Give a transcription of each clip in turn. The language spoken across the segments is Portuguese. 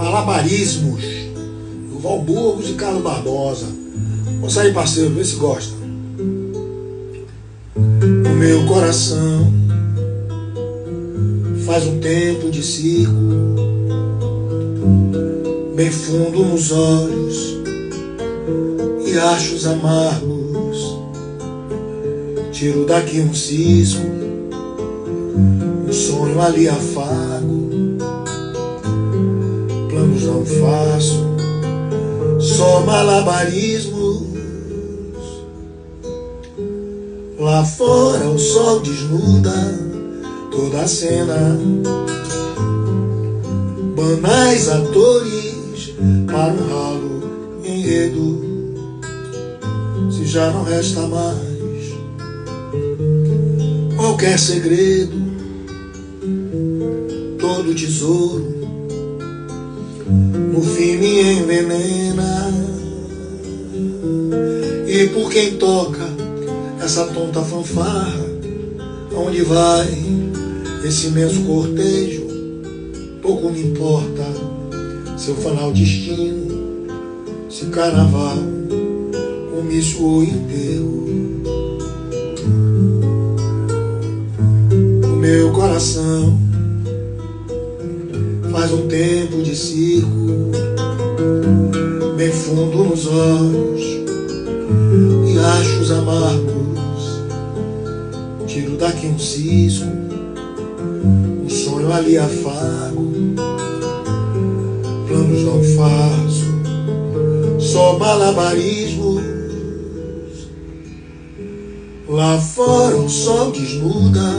Malabarismos, do Val Burgos e Carlos Barbosa. Vamos aí, parceiro, vê se gosta. O meu coração faz um tempo de circo, bem fundo nos olhos, riachos amargos. Tiro daqui um cisco, um sonho ali afago. Planos não faço, só malabarismos. Lá fora o sol desnuda toda a cena. Banais atores para um ralo enredo. Se já não resta mais qualquer segredo, todo tesouro no fim me envenena. E por quem toca essa tonta fanfarra, aonde vai esse imenso cortejo? Pouco me importa seu fanal destino, se carnaval, comício ou enterro. O meu coração faz um tempo de circo, bem fundo nos olhos, riachos amargos. Tiro daqui um cisco, um sonho ali afago. Planos não faço, só malabarismos. Lá fora o sol desnuda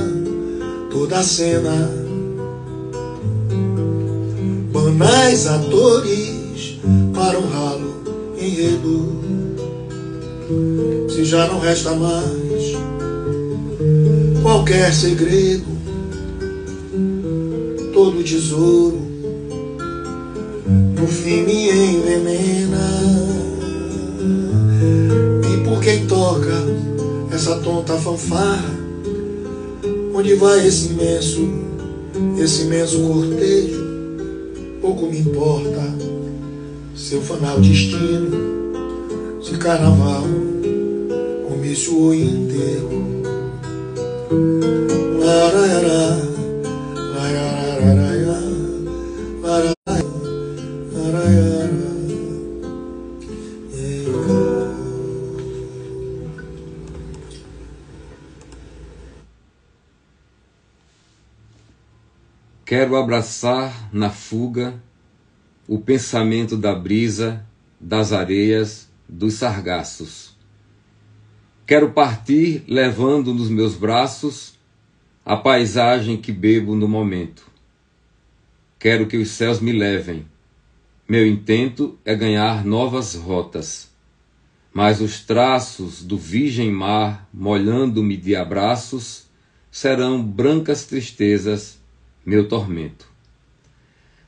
toda a cena. Banais atores para um ralo enredo. Se já não resta mais qualquer segredo, todo tesouro no fim me envenena. E por quem toca essa tonta fanfarra, onde vai esse imenso cortejo? Pouco me importa seu fanal destino, se carnaval, comício ou enterro. Larará, larararará, larararará. Quero abraçar na fuga o pensamento da brisa, das areias, dos sargaços. Quero partir levando nos meus braços a paisagem que bebo no momento. Quero que os céus me levem. Meu intento é ganhar novas rotas. Mas os traços do virgem mar, molhando-me de abraços, serão brancas tristezas, meu tormento.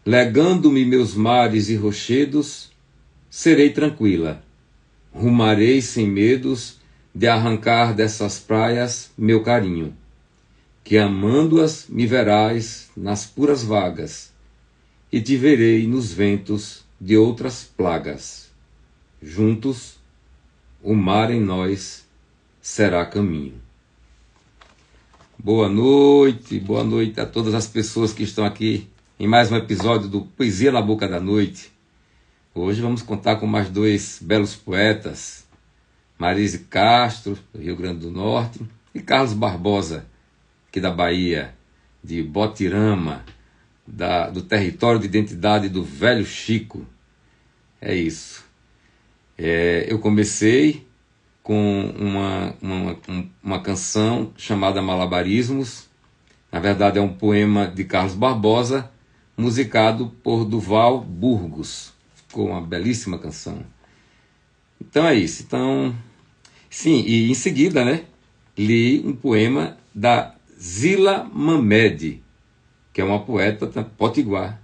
Legando-me meus mares e rochedos, serei tranquila. Rumarei sem medos de arrancar dessas praias meu carinho, que amando-as me verás nas puras vagas, e te verei nos ventos de outras plagas. Juntos, o mar em nós será caminho. Boa noite a todas as pessoas que estão aqui em mais um episódio do Poesia na Boca da Noite. Hoje vamos contar com mais dois belos poetas, Marise Castro, do Rio Grande do Norte, e Carlos Barbosa, aqui da Bahia, de Botirama, do território de identidade do Velho Chico. É isso. Eu comecei com uma canção chamada Malabarismos. Na verdade é um poema de Carlos Barbosa, musicado por Duval Burgos. Ficou uma belíssima canção. Então é isso. Então, sim, e em seguida, li um poema da Zila Mamed, que é uma poeta potiguar,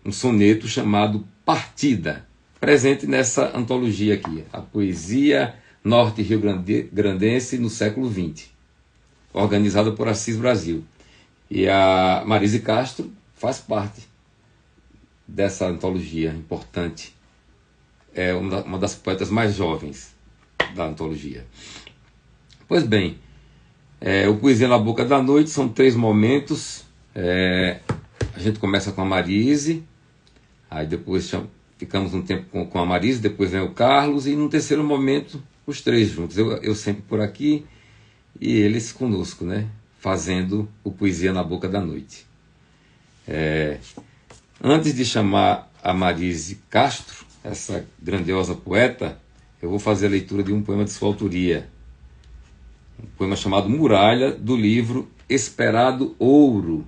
um soneto chamado Partida, presente nessa antologia aqui, a Poesia Norte Rio-Grandense no século XX, organizada por Assis Brasil. E a Marise Castro faz parte dessa antologia importante. É uma das poetas mais jovens da antologia. Pois bem, o Poesia na Boca da Noite são 3 momentos. A gente começa com a Marise, aí depois ficamos um tempo com a Marise, depois vem o Carlos, e no terceiro momento, os 3 juntos. Eu sempre por aqui e eles conosco, né? Fazendo o Poesia na Boca da Noite. Antes de chamar a Marise Castro, essa grandiosa poeta, eu vou fazer a leitura de um poema de sua autoria. Um poema chamado Muralha, do livro Esperado Ouro.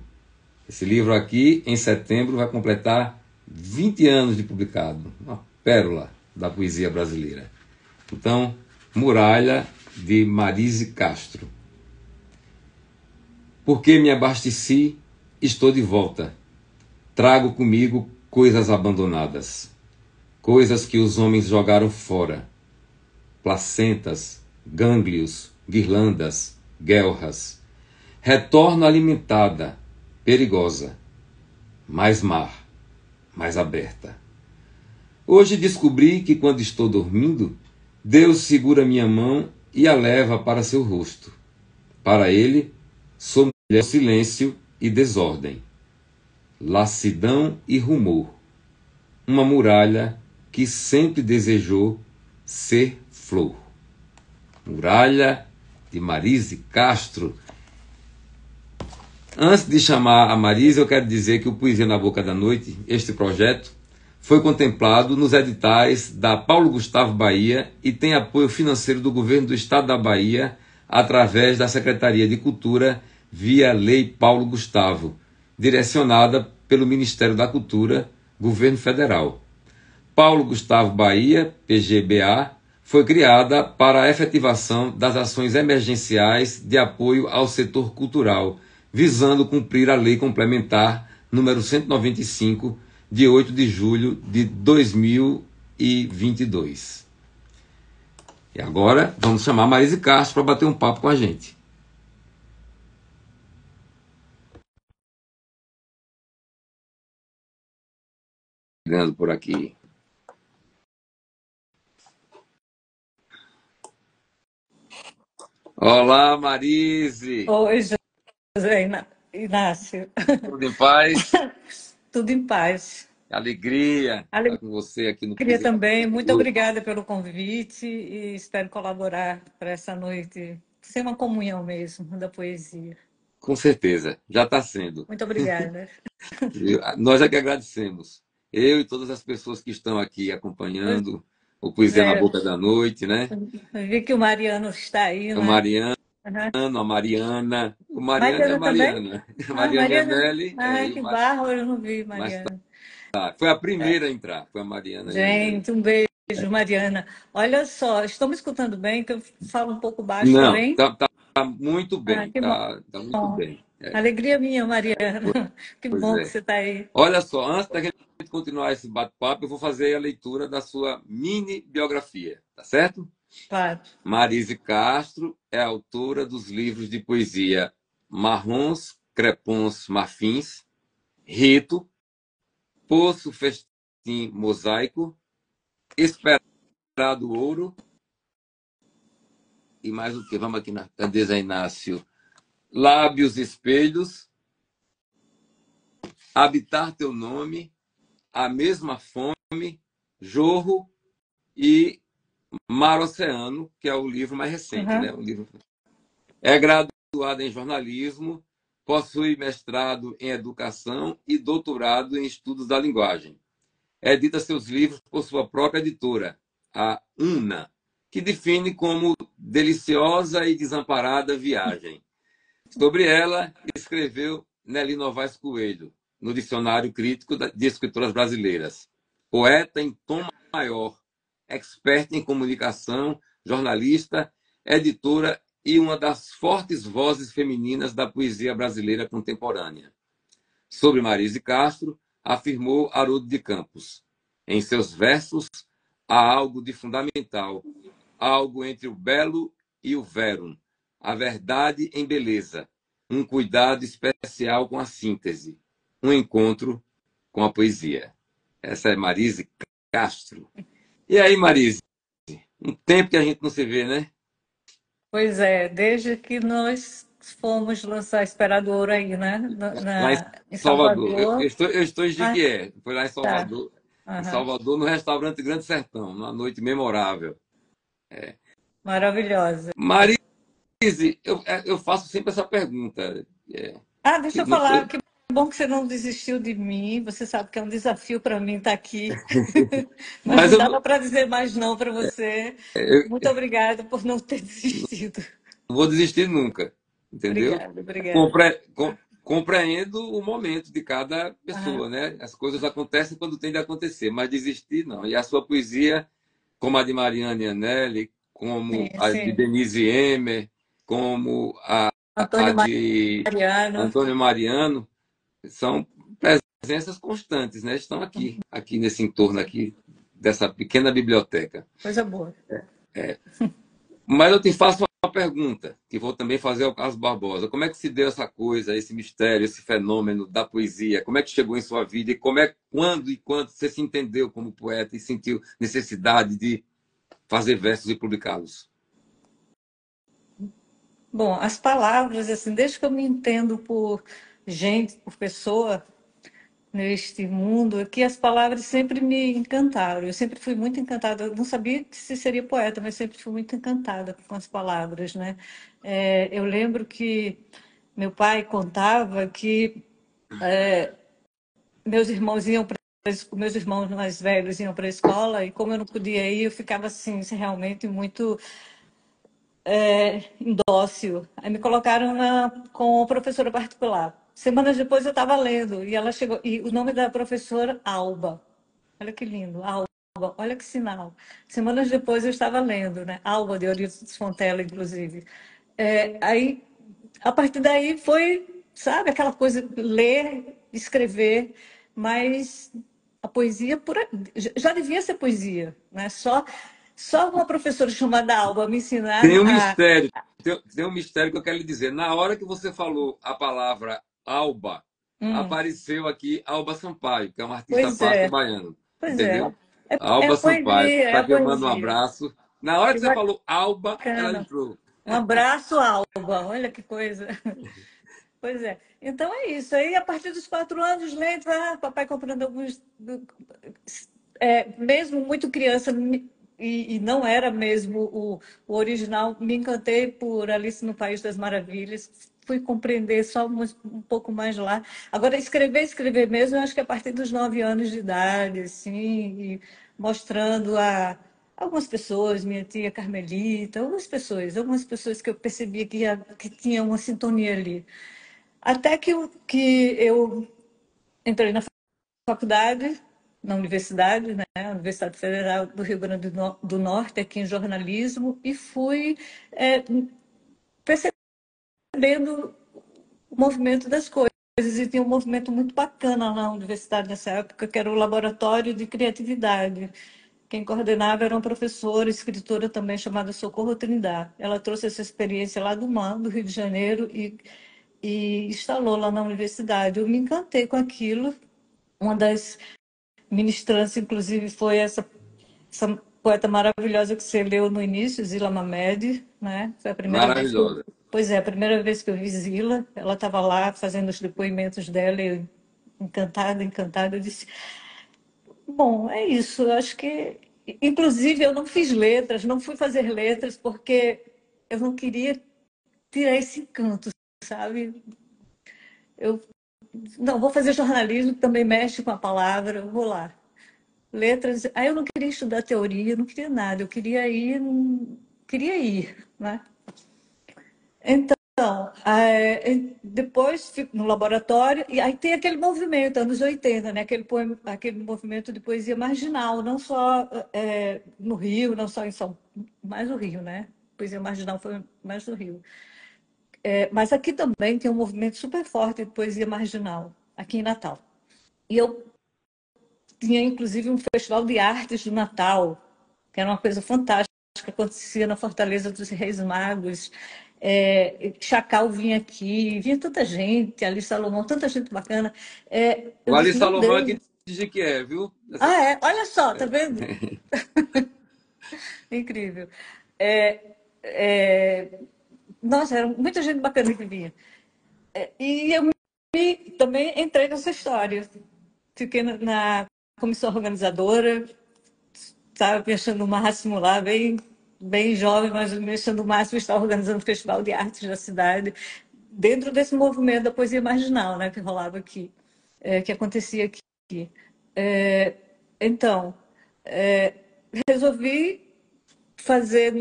Esse livro aqui, em setembro, vai completar 20 anos de publicado. Uma pérola da poesia brasileira. Então, Muralha, de Marise Castro. Porque me abasteci, estou de volta. Trago comigo coisas abandonadas. Coisas que os homens jogaram fora. Placentas, gânglios, guirlandas, guelras. Retorno alimentada, perigosa. Mais mar, mais aberta. Hoje descobri que quando estou dormindo, Deus segura minha mão e a leva para seu rosto. Para ele, sou mulher, silêncio e desordem. Lassidão e rumor. Uma muralha que sempre desejou ser flor. Muralha, de Marise Castro. Antes de chamar a Marise, eu quero dizer que o Poesia na Boca da Noite, este projeto, foi contemplado nos editais da Paulo Gustavo Bahia e tem apoio financeiro do Governo do Estado da Bahia através da Secretaria de Cultura via Lei Paulo Gustavo, direcionada pelo Ministério da Cultura, Governo Federal. Paulo Gustavo Bahia, PGBA, foi criada para a efetivação das ações emergenciais de apoio ao setor cultural, visando cumprir a Lei Complementar número 195, de 8 de julho de 2022. E agora vamos chamar a Marise Castro para bater um papo com a gente. Chegando por aqui. Olá, Marise. Oi, José Inácio. Tudo em paz? Tudo em paz. Alegria estar com você aqui no Alegria Poesia na também. Boca da Muito Noite. obrigada pelo convite e espero colaborar para essa noite ser uma comunhão mesmo da poesia. Com certeza, já está sendo. Muito obrigada. Nós é que agradecemos. Eu e todas as pessoas que estão aqui acompanhando o Poesia na Boca da Noite, né? Eu vi que o Mariano está aí, O né? Mariano, Uhum. a Mariana. O Mariano é a Mariana também? Mariana. A Ah, Mariana Mariana. Gemelli. Ai, que barro, eu não vi, Mariana. Foi a primeira a entrar, foi a Mariana Gemelli. Gente, um beijo, Mariana. Olha só, estão me escutando bem? Que eu falo um pouco baixo, tá Não, bem? tá muito bem, Que bom. tá muito bem. Alegria minha, Mariana. Que Pois bom é. que você está aí. Olha só, antes da gente continuar esse bate-papo, eu vou fazer a leitura da sua mini biografia, tá certo? Claro. Marise Castro é autora dos livros de poesia Marrons, Crepons, Marfins, Rito, Poço, Festim, Mosaico, Esperado Ouro e mais o que? Vamos aqui na Candeza Inácio. Lábios Espelhos, Habitar Teu Nome, A Mesma Fome, Jorro e Mar Oceano, que é o livro mais recente, né? O livro... É graduada em jornalismo, possui mestrado em educação e doutorado em estudos da linguagem. Edita seus livros por sua própria editora, a UNA, que define como deliciosa e desamparada viagem. Sobre ela, escreveu Nelly Novaes Coelho, no Dicionário Crítico de Escritoras Brasileiras. Poeta em tom maior, expert em comunicação, jornalista, editora e uma das fortes vozes femininas da poesia brasileira contemporânea. Sobre Marise Castro, afirmou Haroldo de Campos: em seus versos há algo de fundamental, algo entre o belo e o verum, a verdade em beleza, um cuidado especial com a síntese, um encontro com a poesia. Essa é Marise Castro. E aí, Marise? Um tempo que a gente não se vê, né? Pois é, desde que nós fomos lançar Esperador aí, né? Lá em Em Salvador. Salvador. Eu estou em Ah, Jequié. Foi lá em tá. Salvador. Em Aham. Salvador, no restaurante Grande Sertão, numa noite memorável. Maravilhosa. Marise, eu faço sempre essa pergunta. É, Ah, deixa que eu não- falar, que bom que você não desistiu de mim. Você sabe que é um desafio para mim estar aqui. Mas mas não eu não dava para dizer mais não para você. eu Muito obrigada por não ter desistido. não vou desistir nunca. Entendeu? Obrigada, obrigada. Compreendo o momento de cada Aham. pessoa, né? As coisas acontecem quando tem de acontecer, mas desistir não. E a sua poesia, como a de Mariana Anelli, como Sim, a de sim. Denise Emer, como a Antônio de Mariano. Antônio Mariano, são presenças constantes, né? Estão aqui nesse entorno aqui dessa pequena biblioteca. Coisa boa. Mas eu te faço uma pergunta, que vou também fazer ao Carlos Barbosa. Como é que se deu essa coisa, esse mistério, esse fenômeno da poesia? Como é que chegou em sua vida? E quando e quando você se entendeu como poeta e sentiu necessidade de fazer versos e publicá-los? Bom, as palavras, assim, desde que eu me entendo por gente, por pessoa neste mundo, aqui as palavras sempre me encantaram. Eu sempre fui muito encantada. Eu não sabia que se seria poeta, mas sempre fui muito encantada com as palavras, né? Eu lembro que meu pai contava que meus irmãos iam para meus irmãos mais velhos iam para a escola e como eu não podia ir, eu ficava assim, realmente muito indócil. Aí me colocaram com professora particular. Semanas depois eu estava lendo e ela chegou e o nome da professora Alba. Olha que lindo, Alba. Olha que sinal. Semanas depois eu estava lendo, né? Alba de Eurípides Fontela, inclusive. Aí, a partir daí foi, sabe, aquela coisa ler, escrever, mas a poesia já devia ser poesia, né? Só uma professora chamada Alba me ensinar Tem um a. mistério, tem um mistério que eu quero lhe dizer. Na hora que você falou a palavra Alba, Hum, apareceu aqui Alba Sampaio, que é um artista pois plástico é, baiano. pois é. Entendeu? Alba É Sampaio, poesia, é para a que eu mando um poesia. abraço. Na hora que Que você falou Alba, ela bacana. entrou. Um abraço, Alba. Olha que coisa. Pois é. Então é isso. Aí, a partir dos 4 anos, lento, papai comprando alguns. Mesmo muito criança, e não era mesmo o original, me encantei por Alice no País das Maravilhas. Fui compreender só um pouco mais lá. Agora, escrever mesmo, eu acho que a partir dos 9 anos de idade, assim, e mostrando algumas pessoas, minha tia Carmelita, algumas pessoas que eu percebia que tinha uma sintonia ali. Até que eu entrei na faculdade, na universidade, né, Universidade Federal do Rio Grande do Norte, aqui em jornalismo, e fui é, percebendo o movimento das coisas. E tinha um movimento muito bacana na universidade nessa época, que era o Laboratório de Criatividade. Quem coordenava era uma professora, escritora também, chamada Socorro Trindade. Ela trouxe essa experiência lá do MAN, do Rio de Janeiro, e instalou lá na universidade. Eu me encantei com aquilo. Uma das ministrantes, inclusive, foi essa poeta maravilhosa que você leu no início, Zila Mamed, né? Foi a primeira vez que eu, Maravilhosa. pois é, a primeira vez que eu vi Zila, ela estava lá fazendo os depoimentos dela, e eu, encantada, encantada, eu disse, bom, é isso, eu acho que, inclusive, eu não fiz letras, não fui fazer letras, porque eu não queria tirar esse encanto, sabe? Eu, não, vou fazer jornalismo, que também mexe com a palavra, eu vou lá. Letras, aí eu não queria estudar teoria, não queria nada, eu queria ir, né? Então, depois fico no laboratório, e aí tem aquele movimento, anos 80, né? Aquele movimento de poesia marginal, não só no Rio, não só em São mais no Rio, né? Poesia marginal foi mais no Rio. Mas aqui também tem um movimento super forte de poesia marginal, aqui em Natal. E eu tinha inclusive um festival de artes do Natal, que era uma coisa fantástica, que acontecia na Fortaleza dos Reis Magos. Chacal vinha aqui, vinha tanta gente, Ali Salomão, tanta gente bacana. O Eu Ali disse, meu Salomão aqui Deus, de que é, viu? Ah, é? Olha só, tá vendo? Incrível. É, é, nossa, era muita gente bacana que vinha. E eu também entrei nessa história. Fiquei na comissão organizadora, estava me achando o máximo lá, bem jovem, mas me achando o máximo, estava organizando o Festival de Artes da cidade, dentro desse movimento da poesia marginal, né, que rolava aqui, que acontecia aqui. É, então, é, resolvi fazer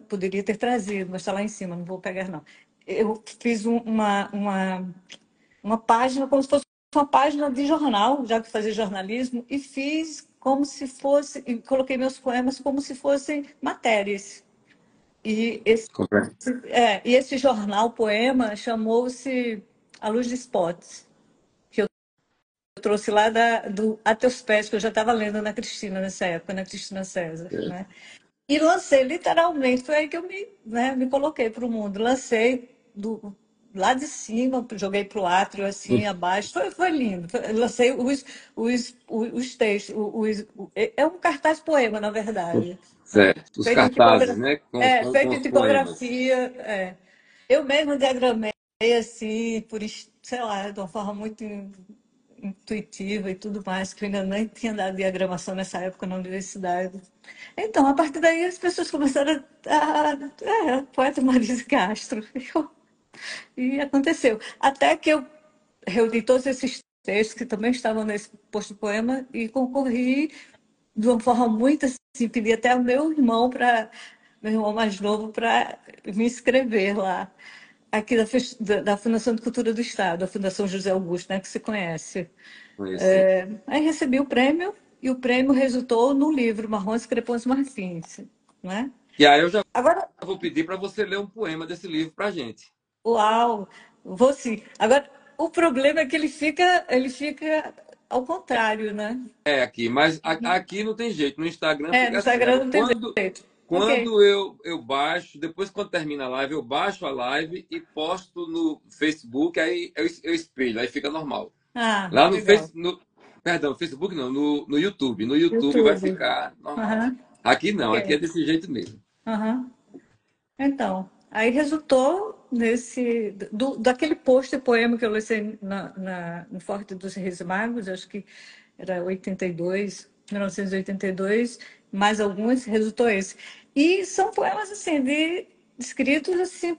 poderia ter trazido, mas está lá em cima, não vou pegar não. Eu fiz uma página, como se fosse uma página de jornal, já que fazia jornalismo, e fiz como se fosse, e coloquei meus poemas como se fossem matérias. E esse, Compreendo. e esse jornal poema chamou-se A Luz de Spots, que eu trouxe lá do A Teus Pés, que eu já estava lendo na Cristina nessa época, na Cristina César, né? E lancei, literalmente, foi aí que eu me coloquei para o mundo. Lancei lá de cima, joguei para o átrio, assim, abaixo. Foi lindo. Lancei os textos. É um cartaz poema, na verdade. Né? Certo. Os Feito em cartazes, tipografia. né? Com Feito em os poemas. tipografia. Eu mesmo diagramei, assim, sei lá, de uma forma muito intuitiva e tudo mais, que eu ainda nem tinha dado diagramação nessa época na universidade. Então, a partir daí, as pessoas começaram poeta Marisa Castro. E aconteceu. Até que eu reuni todos esses textos que também estavam nesse posto poema e concorri de uma forma muito assim, pedi até ao meu irmão mais novo, para me inscrever lá, aqui da Fundação de Cultura do Estado, a Fundação José Augusto, né, que se conhece. Conheci. Aí recebi o prêmio, e o prêmio resultou no livro Marrons, Crepons e Marfins. Né? E aí eu já Agora, vou pedir para você ler um poema desse livro para a gente. uau, vou sim. Agora, o problema é que ele fica ao contrário, né? É aqui, mas aqui não tem jeito. No Instagram No fica assim. Instagram Agora, não tem quando, jeito. Ok. quando eu baixo, depois quando termina a live, eu baixo a live e posto no Facebook, aí eu espelho, aí fica normal. Ah, Lá no legal. Face, perdão, Facebook não, no YouTube. No YouTube vai YouTube. ficar normal. Aham, Aqui não, aqui é ok. desse jeito mesmo. Aham. Então, aí resultou daquele post poema que eu lancei no Forte dos Reis Magos, acho que era 82, 1982, mais alguns, resultou esse. E são poemas assim, escritos assim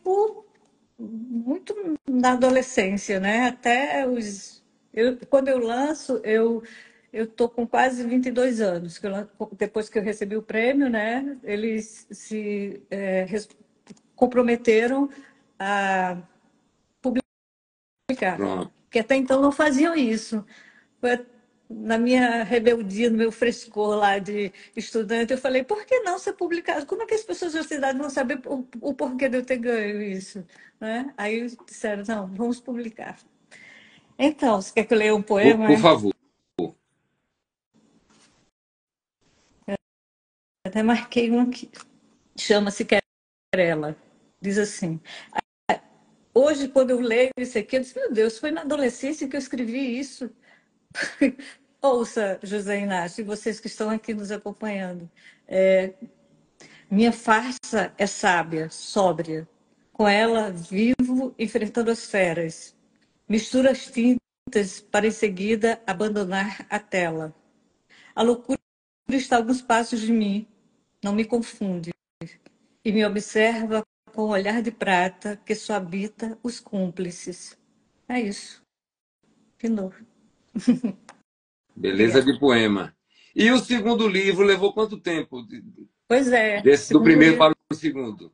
muito na adolescência, né? Quando eu lanço, eu tô com quase 22 anos, depois que eu recebi o prêmio, né? Eles se comprometeram a publicar, Pronto. porque até então não faziam isso. Foi na minha rebeldia, no meu frescor lá de estudante, eu falei, por que não ser publicado? Como é que as pessoas da cidade vão saber o porquê de eu ter ganho isso? Né? Aí disseram, não, vamos publicar. Então, você quer que eu leia um poema? Por favor. Até marquei um aqui. Chama-se Querela. Diz assim: hoje, quando eu leio isso aqui, eu disse, meu Deus, foi na adolescência que eu escrevi isso. Ouça, José Inácio, e vocês que estão aqui nos acompanhando. Minha farsa é sábia, sóbria. Com ela, vivo enfrentando as feras. Misturo as tintas para em seguida abandonar a tela. A loucura está a alguns passos de mim, não me confunde, e me observa com o olhar de prata que só habita os cúmplices. É isso. De novo. Beleza Obrigada. de poema. E o segundo livro levou quanto tempo? Pois é, Do segundo primeiro livro. para o segundo?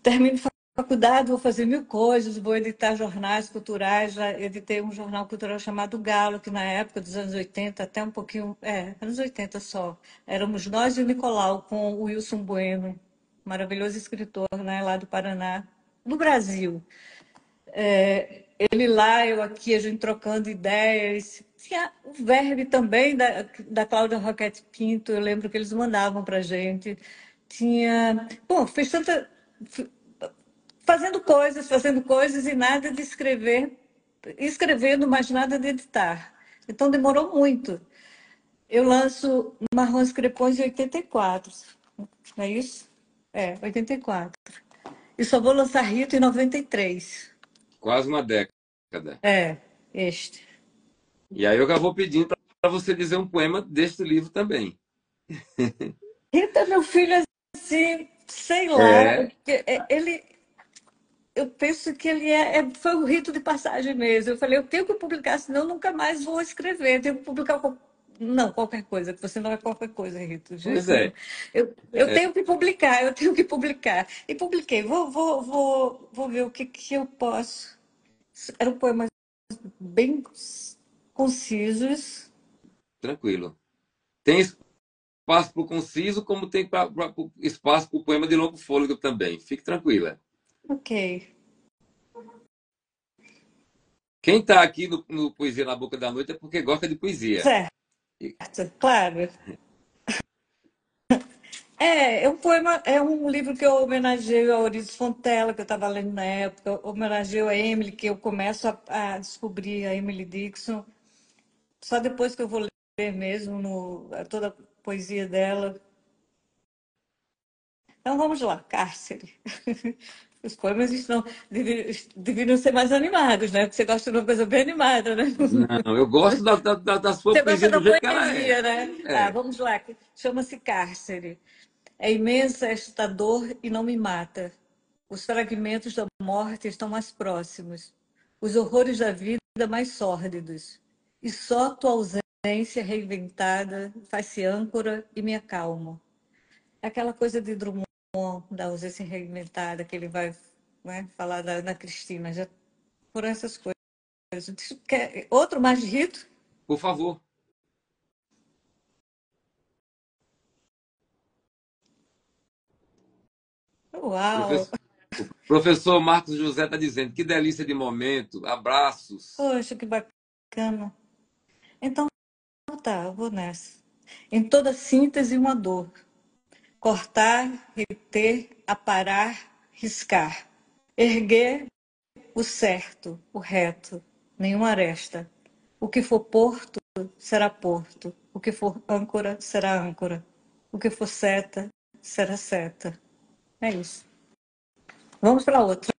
Termino faculdade, vou fazer mil coisas, vou editar jornais culturais, já editei um jornal cultural chamado Galo, que na época dos anos 80, até um pouquinho, anos 80 só, éramos nós e o Nicolau, com o Wilson Bueno, maravilhoso escritor, né, lá do Paraná, no Brasil. Ele lá, eu aqui, a gente trocando ideias. Tinha o verbe também da Cláudia Roquette Pinto, eu lembro que eles mandavam para a gente. Tinha. Bom, fez tanta. Fazendo coisas e nada de escrever, escrevendo, mas nada de editar. Então demorou muito. Eu lanço Marrons Crepões em 84, não é isso? É, 84. E só vou lançar Rito em 93. Quase uma década. É, este. E aí eu já vou pedindo para você dizer um poema deste livro também. Rita, meu filho, assim, sei lá, É, ele, eu penso que ele foi um rito de passagem mesmo. Eu falei, eu tenho que publicar, senão eu nunca mais vou escrever. Eu tenho que publicar não, qualquer coisa, que você não é qualquer coisa, Rito, de pois jeito nenhum. é. Eu tenho que publicar, eu tenho que publicar. E publiquei. Vou ver o que, que eu posso. Eram poemas bem concisos. Tranquilo. Tem espaço para o conciso, como tem espaço para o poema de longo fôlego também. Fique tranquila. Ok, Quem está aqui no Poesia na Boca da Noite é porque gosta de poesia. certo, E- claro. É um poema, é um livro que eu homenageio a Euridice Fontella, que eu estava lendo na época, homenageio a Emily, que eu começo a descobrir a Emily Dixon, só depois que eu vou ler mesmo toda a poesia dela. Então vamos lá, Cárcere. Os poemas deveriam ser mais animados, né? Porque você gosta de uma coisa bem animada, né? Não, eu gosto da sua Você gosta poesia da do jeito que ela é. poesia, né? Tá, É, vamos lá. Chama-se Cárcere. É imensa esta dor e não me mata. Os fragmentos da morte estão mais próximos. Os horrores da vida mais sórdidos. E só tua ausência reinventada faz-se âncora e me acalma. Aquela coisa de Drummond, da ausência reinventada, que ele vai, né, falar da Cristina, já por essas coisas. Outro mais de Rito? por favor. Uau! O professor Marcos José está dizendo que delícia de momento, abraços. Poxa, que bacana. Então tá, eu vou nessa. Em toda síntese, uma dor. Cortar, reter, aparar, riscar. Erguer o certo, o reto, nenhuma aresta. O que for porto, será porto. O que for âncora, será âncora. O que for seta, será seta. É isso. Vamos para outra.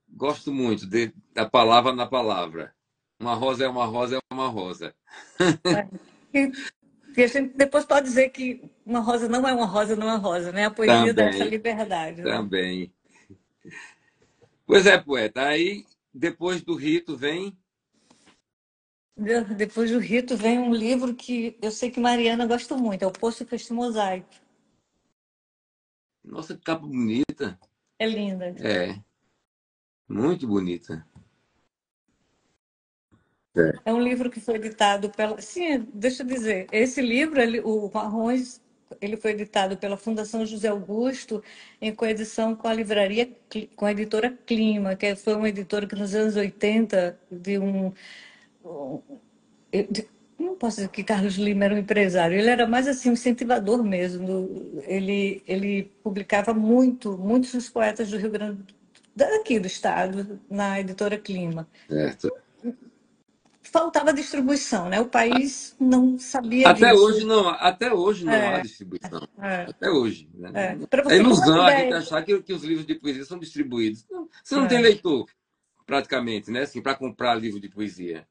Gosto muito da palavra na palavra. Uma rosa é uma rosa é uma rosa. E, e a gente depois pode dizer que uma rosa não é uma rosa, não é uma rosa, né? A poesia dá essa Também, liberdade, né? também. Pois é, poeta. Aí, depois do rito, vem. Depois do Rito vem um livro que eu sei que Mariana gosta muito, é O Poço Fez Mosaico. Nossa, que capa bonita. É linda. É, muito bonita. É. É um livro que foi editado pela. Sim, deixa eu dizer, esse livro, o Marrons, ele foi editado pela Fundação José Augusto, em coedição com a livraria, com a editora Clima, foi uma editora que nos anos 80, não posso dizer que Carlos Lima era um empresário, ele era mais assim um incentivador mesmo. Ele publicava muitos dos poetas do Rio Grande, daqui do estado, na editora Clima. Certo. Faltava distribuição, né? O país não sabia disso. Até hoje não há distribuição. É, Até hoje. Né? Para É você ter uma ilusão a gente ideia. achar que os livros de poesia são distribuídos. Não, você não tem É, leitor, praticamente, né? Assim, para comprar livro de poesia.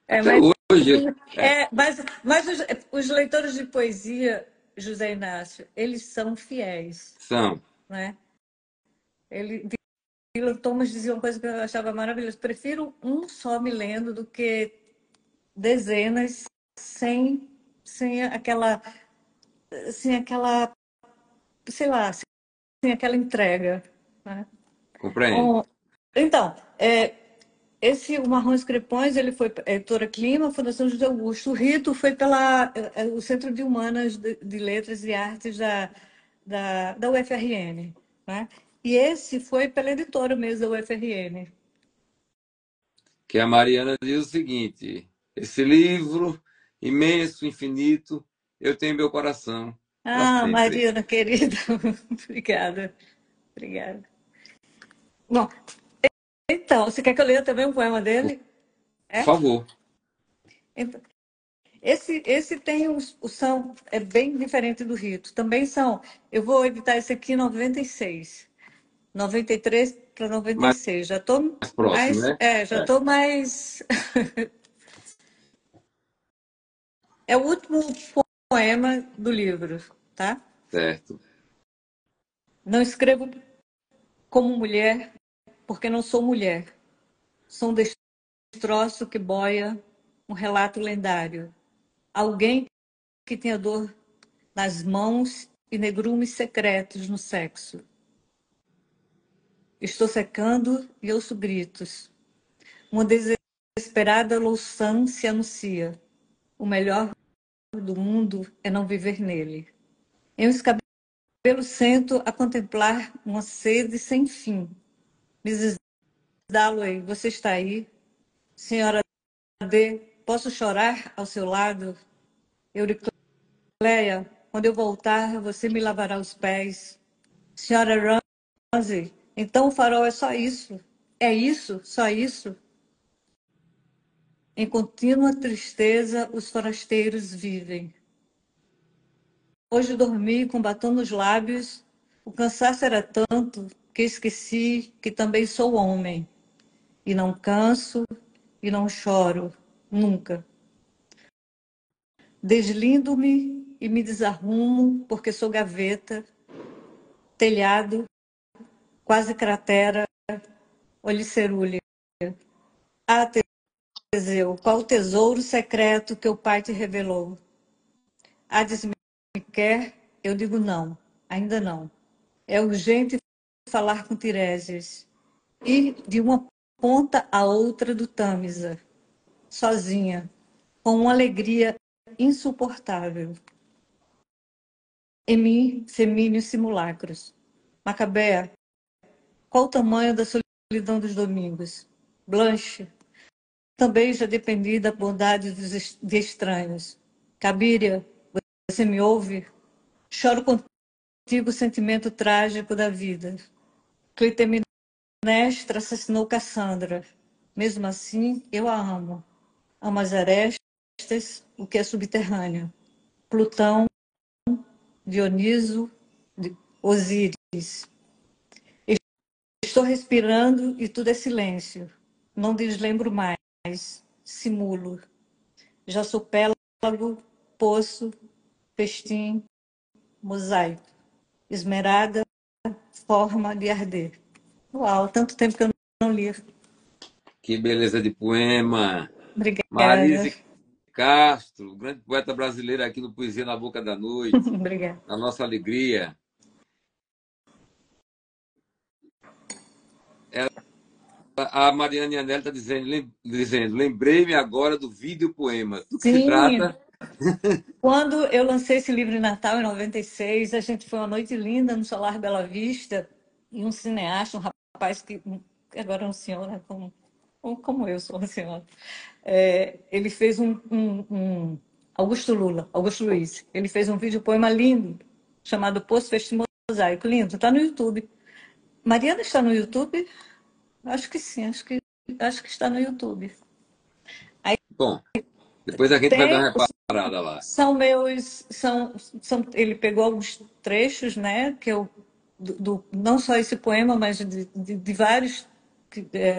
é, Até mas hoje. É, mas os leitores de poesia, José Inácio, eles são fiéis, são. né? Ele, Dylan Thomas dizia uma coisa que eu achava maravilhosa: prefiro um só me lendo do que dezenas sem, sem aquela, sei lá, sem aquela entrega, né? Compreende? Bom, então, esse o Marrons Crepões, ele foi editora Clima, Fundação José Augusto. O Rito foi pela o Centro de Humanas de Letras e Artes da UFRN, né? E esse foi pela editora mesmo da UFRN. Que a Mariana diz o seguinte: esse livro imenso, infinito, eu tenho em meu coração para Ah, sempre. Mariana, querida, obrigada, obrigada. Bom, Então, você quer que eu leia também um poema Por dele? É? favor. Então, esse tem é bem diferente do Rito. Também são. Eu vou editar esse aqui em 96. 93 para Mais 96. Já estou próximo, né? já É, estou mais. É o último poema do livro, tá? certo. Não escrevo como mulher, porque não sou mulher. Sou um destroço que boia um relato lendário. Alguém que tenha dor nas mãos e negrumes secretos no sexo. Estou secando e ouço gritos. Uma desesperada louçã se anuncia. O melhor do mundo é não viver nele. Em um escabelo sento a contemplar uma sede sem fim. Mrs. Dalloway, você está aí? Senhora D, posso chorar ao seu lado? Euricleia, quando eu voltar, você me lavará os pés. Senhora Ramsay, então o farol é só isso? É isso? Só isso? Em contínua tristeza, os forasteiros vivem. Hoje dormi com batom nos lábios. O cansaço era tanto que esqueci que também sou homem. E não canso e não choro, nunca. Deslindo-me e me desarrumo porque sou gaveta, telhado, quase cratera, olhicerúlea. Ah, Teseu, qual o tesouro secreto que o pai te revelou? Hades me quer? Eu digo não, ainda não. É urgente falar com Tiresias. Ir de uma ponta à outra do Tâmisa, sozinha, com uma alegria insuportável. Em mim, semínios simulacros. Macabea, qual o tamanho da solidão dos domingos? Blanche, também já dependi da bondade de estranhos. Cabíria, você me ouve? Choro contigo o sentimento trágico da vida. Clitemnestra assassinou Cassandra. Mesmo assim, eu a amo. Amo as arestas, o que é subterrâneo. Plutão, Dioniso, Osíris. Estou respirando e tudo é silêncio. Não deslembro mais. Simulo. Já sou pélago, poço, festim, mosaico. Esmerada, forma de arder. Uau, tanto tempo que eu não li. Que beleza de poema. Obrigada. Marise Castro, grande poeta brasileira aqui no Poesia na Boca da Noite. Obrigada. A nossa alegria. A Mariane Anelli está dizendo, lembrei-me agora do vídeo poema. Do que se Sim, trata? quando eu lancei esse livro em Natal, em 96, a gente foi uma noite linda no Solar Bela Vista, e um cineasta, um rapaz que agora é um senhor, né, como eu sou uma senhora, ele fez Augusto Lula, Augusto Luiz, ele fez um vídeo poema lindo, chamado Poço Feste Mosaico, lindo, está no YouTube. Mariana está no YouTube? Acho que sim, acho que está no YouTube. Aí Bom, depois a gente vai dar tem, uma reparada lá. são meus, ele pegou alguns trechos, né, que eu, não só esse poema, mas de vários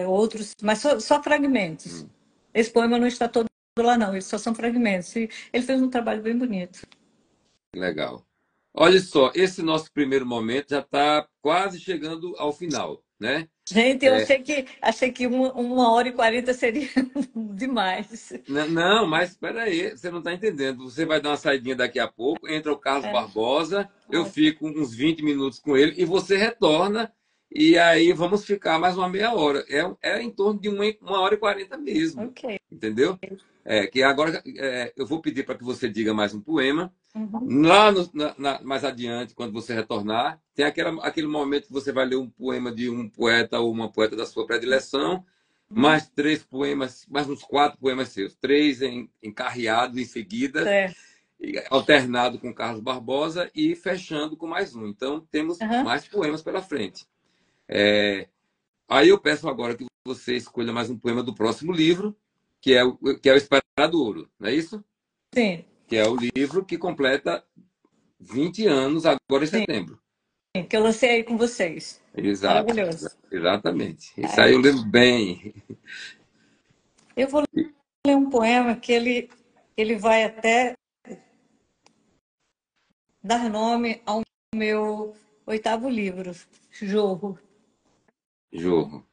outros, mas só fragmentos. Esse poema não está todo lá, não, eles só são fragmentos. E ele fez um trabalho bem bonito. Legal. Olha só, esse nosso primeiro momento já está quase chegando ao final, né? Gente, eu É, achei que 1 hora e 40 seria demais. não, mas espera aí, você não está entendendo. Você vai dar uma saidinha daqui a pouco, entra o Carlos É, Barbosa, eu fico uns 20 minutos com ele e você retorna e aí vamos ficar mais uma meia hora. É em torno de 1 hora e 40 mesmo, ok. entendeu? Que agora eu vou pedir para que você diga mais um poema. Uhum. Lá mais adiante, quando você retornar, tem aquele momento que você vai ler um poema de um poeta ou uma poeta da sua predileção, mais 3 poemas, mais uns 4 poemas seus, 3 encarreados em seguida, Certo. alternado com Carlos Barbosa e fechando com mais um. Então, temos Uhum. mais poemas pela frente. Aí eu peço agora que você escolha mais um poema do próximo livro, que é o Esperadouro, não é isso? Sim, Que é o livro que completa 20 anos agora em setembro. que eu lancei aí com vocês. Exato, Maravilhoso. exatamente. Isso aí Aí, eu lembro bem. eu vou ler um poema que ele vai até dar nome ao meu 8º livro, Jorro. Jorro.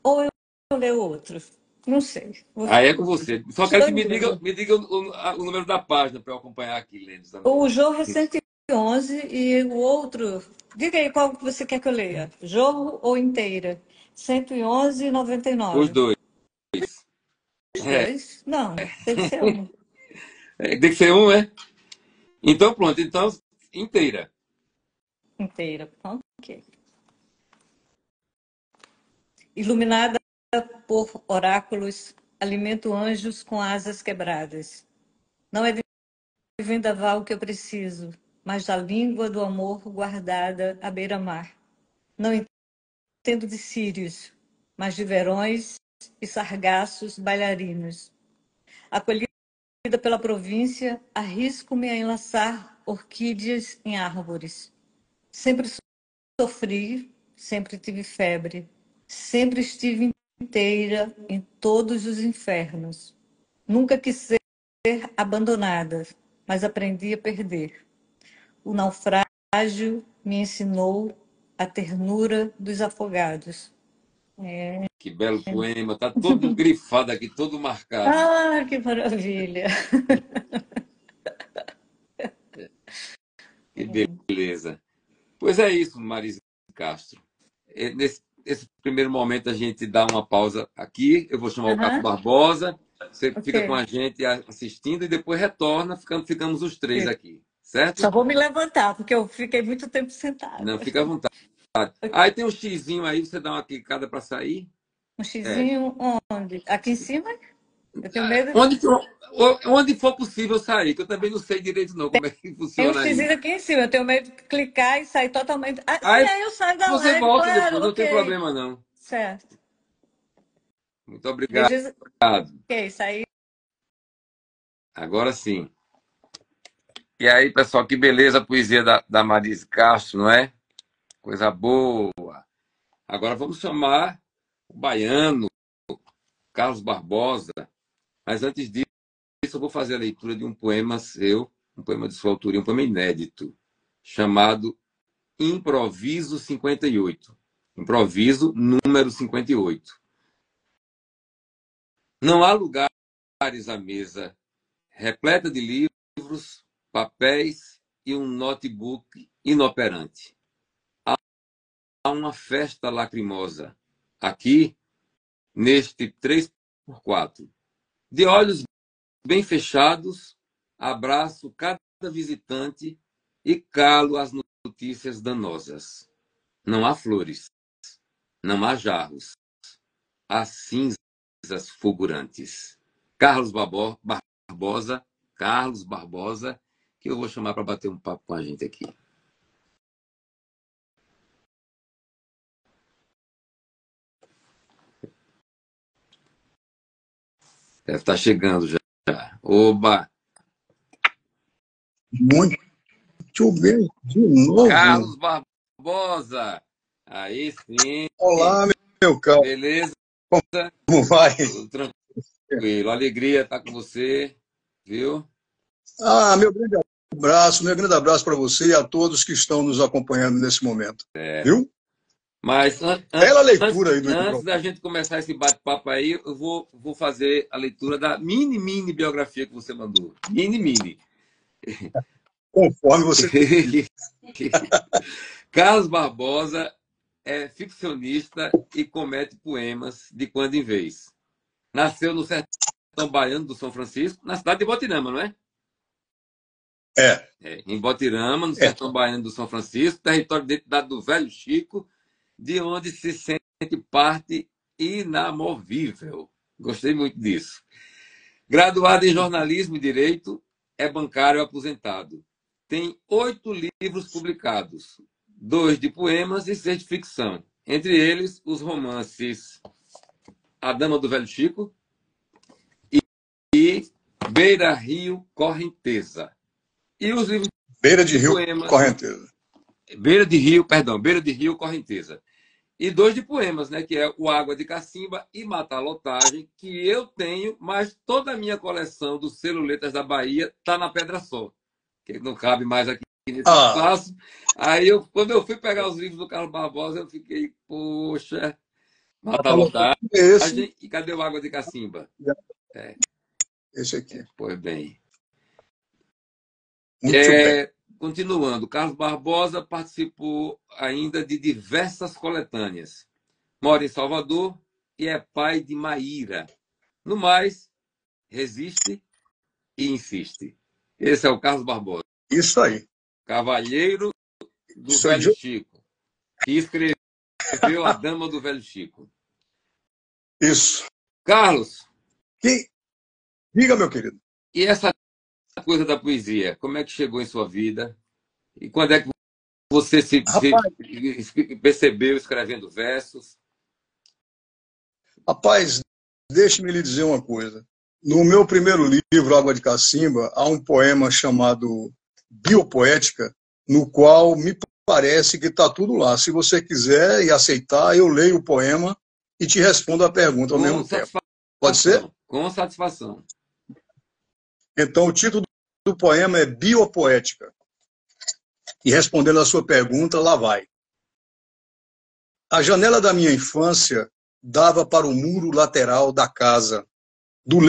Ou eu ler outro, não sei. Aí é com você. Só quero Estou que em dúvida. me diga o número da página para eu acompanhar aqui, lendo também. O Jorro é 111 e o outro. Diga aí qual que você quer que eu leia: Jorro ou inteira? 111 e Os 99. dois. Os É, dois? Não, tem que ser um. tem que ser um, é? Então, pronto. Então, inteira. Inteira. Ok. Iluminada por oráculos, alimento anjos com asas quebradas. Não é de vendaval que eu preciso, mas da língua do amor guardada à beira-mar. Não entendo de sírios, mas de verões e sargaços bailarinos. Acolhida pela província, arrisco-me a enlaçar orquídeas em árvores. Sempre sofri, sempre tive febre, sempre estive inteira em todos os infernos. Nunca quis ser abandonada, mas aprendi a perder. O naufrágio me ensinou a ternura dos afogados. Que belo poema. Tá todo grifado aqui, todo marcado. Ah, que maravilha! Que beleza. Pois é isso, Marise Castro. Nesse primeiro momento, a gente dá uma pausa aqui. Eu vou chamar o Carlos Aham, Barbosa. Você ok. fica com a gente assistindo e depois retorna. Ficamos os três aqui, certo? Só vou me levantar, porque eu fiquei muito tempo Não, sentada. fica à vontade. Aí tem um xizinho aí, você dá uma clicada para sair. Um É. xizinho onde? Aqui em cima? Eu tenho medo. Onde for possível sair, que eu também não sei direito não como é que Tem um funciona aí. xizinho aqui em cima, eu tenho medo de clicar e sair totalmente. Ah, sim, Aí aí eu saio da você live. volta Claro, depois, não tem ok. problema não. Certo. Muito obrigado. Veja. Ok, saí. Agora sim. E aí, pessoal, que beleza a poesia da Marise Castro, não é? Coisa boa. Agora vamos chamar o baiano, Carlos Barbosa. Mas antes disso, eu vou fazer a leitura de um poema seu, um poema de sua autoria, um poema inédito, chamado Improviso 58. Improviso número 58. Não há lugares à mesa, repleta de livros, papéis e um notebook inoperante. Há uma festa lacrimosa aqui, neste 3x4. De olhos bem fechados, abraço cada visitante e calo as notícias danosas. Não há flores, não há jarros, há cinzas fulgurantes. Barbosa, Carlos Barbosa, que eu vou chamar para bater um papo com a gente aqui. Deve estar chegando já. Oba! Muito bem, de novo. Carlos Barbosa! Aí sim. Olá, meu caro. Beleza? Como vai? Tudo tranquilo. Alegria estar com você, viu? Meu grande abraço para você e a todos que estão nos acompanhando nesse momento. Viu? Mas Bela leitura aí do antes da gente começar esse bate-papo aí, eu vou fazer a leitura da mini biografia que você mandou. Mini. Conforme você. Carlos Barbosa é ficcionista e comete poemas de quando em vez. Nasceu no sertão baiano do São Francisco, na cidade de Botirama, não é? Em Botirama, no sertão baiano do São Francisco, território de identidade do Velho Chico, de onde se sente parte inamovível. Gostei muito disso. Graduado em jornalismo e direito, é bancário aposentado. Tem 8 livros publicados, 2 de poemas e 6 de ficção. Entre eles, os romances A Dama do Velho Chico e Beira Rio Correnteza. E os livros Beira de de Rio poemas. Correnteza. Beira de Rio Correnteza. E 2 de poemas, né? Que é o Água de Cacimba e Matalotagem, que eu tenho, mas toda a minha coleção do selo Letras da Bahia está na Pedra Só, que não cabe mais aqui nesse espaço. Aí, quando eu fui pegar os livros do Carlos Barbosa, eu fiquei, poxa, Matalotagem e cadê o Água de Cacimba? Esse aqui. Pois bem. Muito bem. Continuando, Carlos Barbosa participou ainda de diversas coletâneas. Mora em Salvador e é pai de Maíra. No mais, resiste e insiste. Esse é o Carlos Barbosa. Isso aí. Cavalheiro do Isso Velho aí. Chico. Que escreveu A Dama do Velho Chico. Isso. Carlos. Diga, meu querido. E essa coisa da poesia, como é que chegou em sua vida? E quando é que você se percebeu escrevendo versos? Rapaz, deixe-me lhe dizer uma coisa. No meu primeiro livro, Água de Cacimba, há um poema chamado Biopoética, no qual me parece que está tudo lá. Se você quiser e aceitar, eu leio o poema e te respondo a pergunta ao mesmo tempo. Pode ser? Com satisfação. Então, o título do poema é Biopoética. E respondendo a sua pergunta, lá vai. A janela da minha infância dava para o muro lateral da casa. Do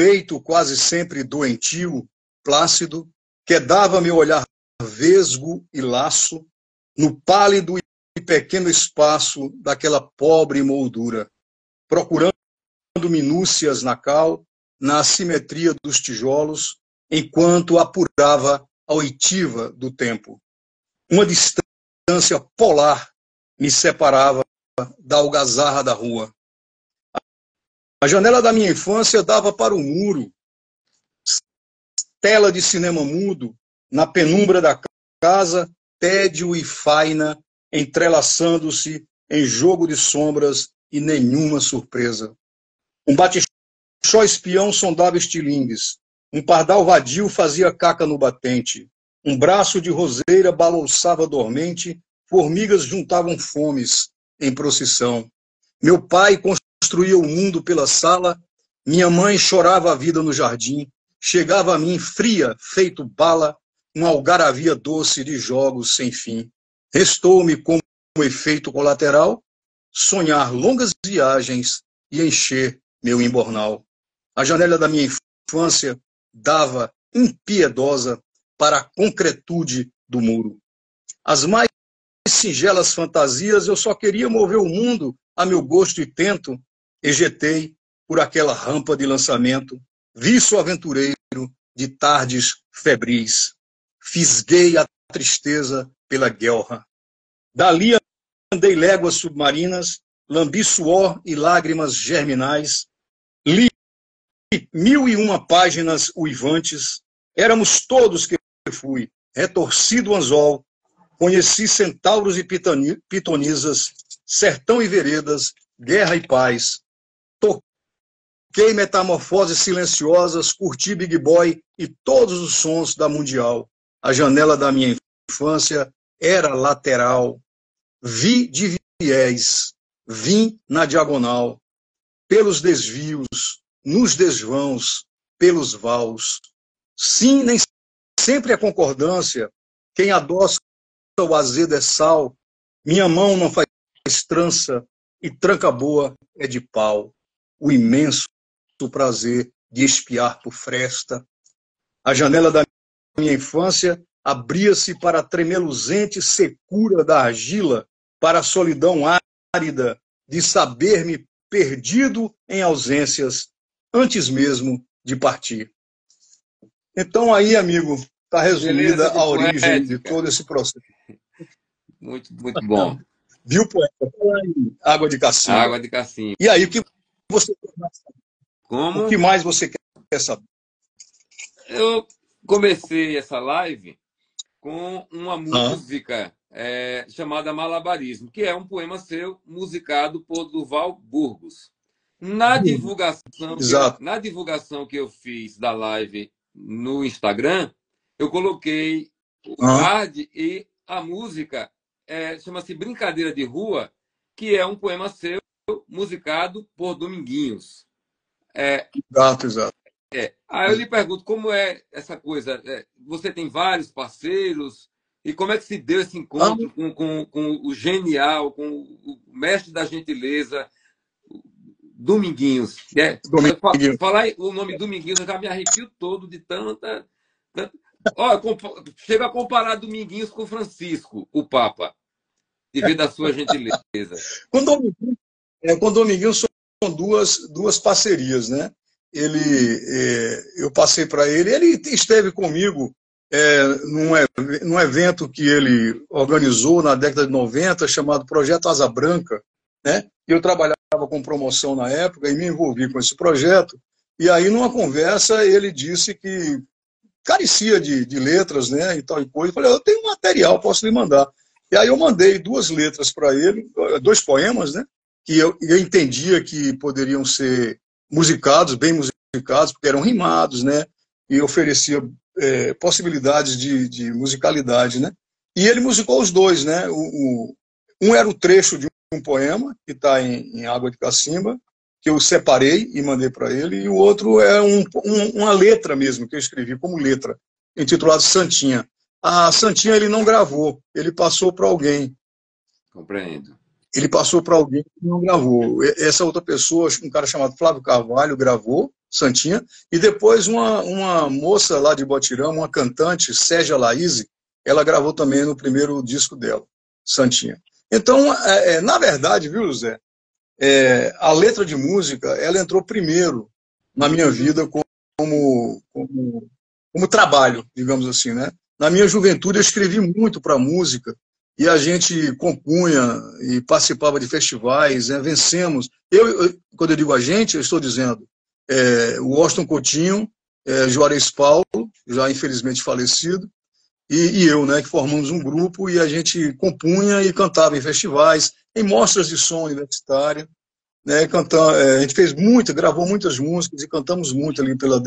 leito quase sempre doentio, plácido, quedava meu olhar vesgo e laço no pálido e pequeno espaço daquela pobre moldura, procurando minúcias na cal, na assimetria dos tijolos, enquanto apurava a oitiva do tempo. Uma distância polar me separava da algazarra da rua. A janela da minha infância dava para o muro, tela de cinema mudo, na penumbra da casa, tédio e faina entrelaçando-se em jogo de sombras e nenhuma surpresa. Um batichó espião sondava estilingues, um pardal vadio fazia caca no batente, um braço de roseira balouçava dormente, formigas juntavam fomes em procissão. Meu pai construía o mundo pela sala, minha mãe chorava a vida no jardim, chegava a mim fria, feito bala, uma algaravia doce de jogos sem fim. Restou-me como efeito colateral sonhar longas viagens e encher meu embornal. A janela da minha infância dava impiedosa para a concretude do muro. As mais singelas fantasias eu só queria mover o mundo a meu gosto e tento, ejetei por aquela rampa de lançamento, viço aventureiro de tardes febris. Fisguei a tristeza pela guelra. Dali andei léguas submarinas, lambi suor e lágrimas germinais, li 1001 páginas uivantes, éramos todos que fui, retorcido anzol, conheci centauros e pitonisas, sertão e veredas, guerra e paz. Toquei metamorfoses silenciosas, curti Big Boy e todos os sons da Mundial. A janela da minha infância era lateral. Vi de viés, vim na diagonal, pelos desvios, nos desvãos, pelos vaus. Sim, nem sempre é concordância. Quem adoça o azedo é sal. Minha mão não faz trança e tranca boa é de pau. O imenso prazer de espiar por fresta. A janela da minha infância abria-se para a tremeluzente secura da argila, para a solidão árida de saber-me perdido em ausências antes mesmo de partir. Então aí, amigo, está resumida a origem de todo esse processo. Muito, muito bom. Viu, poeta? Água de Cacimba. Água de Cacimba. E aí, o que você quer saber? Como? O que mais você quer saber? Eu comecei essa live com uma música chamada Malabarismo, que é um poema seu musicado por Durval Burgos. Na Exato. divulgação que eu fiz da live no Instagram, eu coloquei o Aham. card e a música chama-se Brincadeira de Rua, que é um poema seu musicado por Dominguinhos. Exato. Aí eu lhe pergunto como é essa coisa. Você tem vários parceiros, e como é que se deu esse Ah, encontro com o genial, com o mestre da gentileza, Dominguinhos? Dominguinho. Falar o nome Dominguinhos, eu já me arrepio todo de tanta. Ó, chega a comparar Dominguinhos com Francisco, o Papa, devido à sua gentileza. Com o Dominguinho são duas parcerias, né? Eu passei para ele esteve comigo num evento que ele organizou na década de 90, chamado Projeto Asa Branca, né? Eu trabalhava com promoção na época e me envolvi com esse projeto, e aí numa conversa ele disse que carecia de letras, né, e tal e coisa. Eu falei, eu tenho um material, posso lhe mandar. E aí eu mandei 2 letras para ele, 2 poemas, né, que eu entendia que poderiam ser musicados, bem musicados, porque eram rimados, né, e oferecia possibilidades de musicalidade, né. E ele musicou os 2, né. Um era o trecho de um poema, que está em Água de Cacimba, que eu separei e mandei para ele, e o outro é uma letra mesmo, que eu escrevi como letra, intitulado Santinha. A Santinha ele não gravou, ele passou para alguém. Compreendo. Ele passou para alguém que não gravou. Essa outra pessoa, um cara chamado Flávio Carvalho, gravou Santinha, e depois uma moça lá de Botirama, uma cantante, Sérgia Laíse, ela gravou também no primeiro disco dela, Santinha. Então, na verdade, viu, José, a letra de música, ela entrou primeiro na minha vida como trabalho, digamos assim, né? Na minha juventude eu escrevi muito para música e a gente compunha e participava de festivais, né? Vencemos. Quando eu digo a gente, eu estou dizendo o Washington Coutinho, Juarez Paulo, já infelizmente falecido, e eu, né? Que formamos um grupo e a gente compunha e cantava em festivais, em mostras de som universitária, né, a gente gravou muitas músicas e cantamos muito ali pela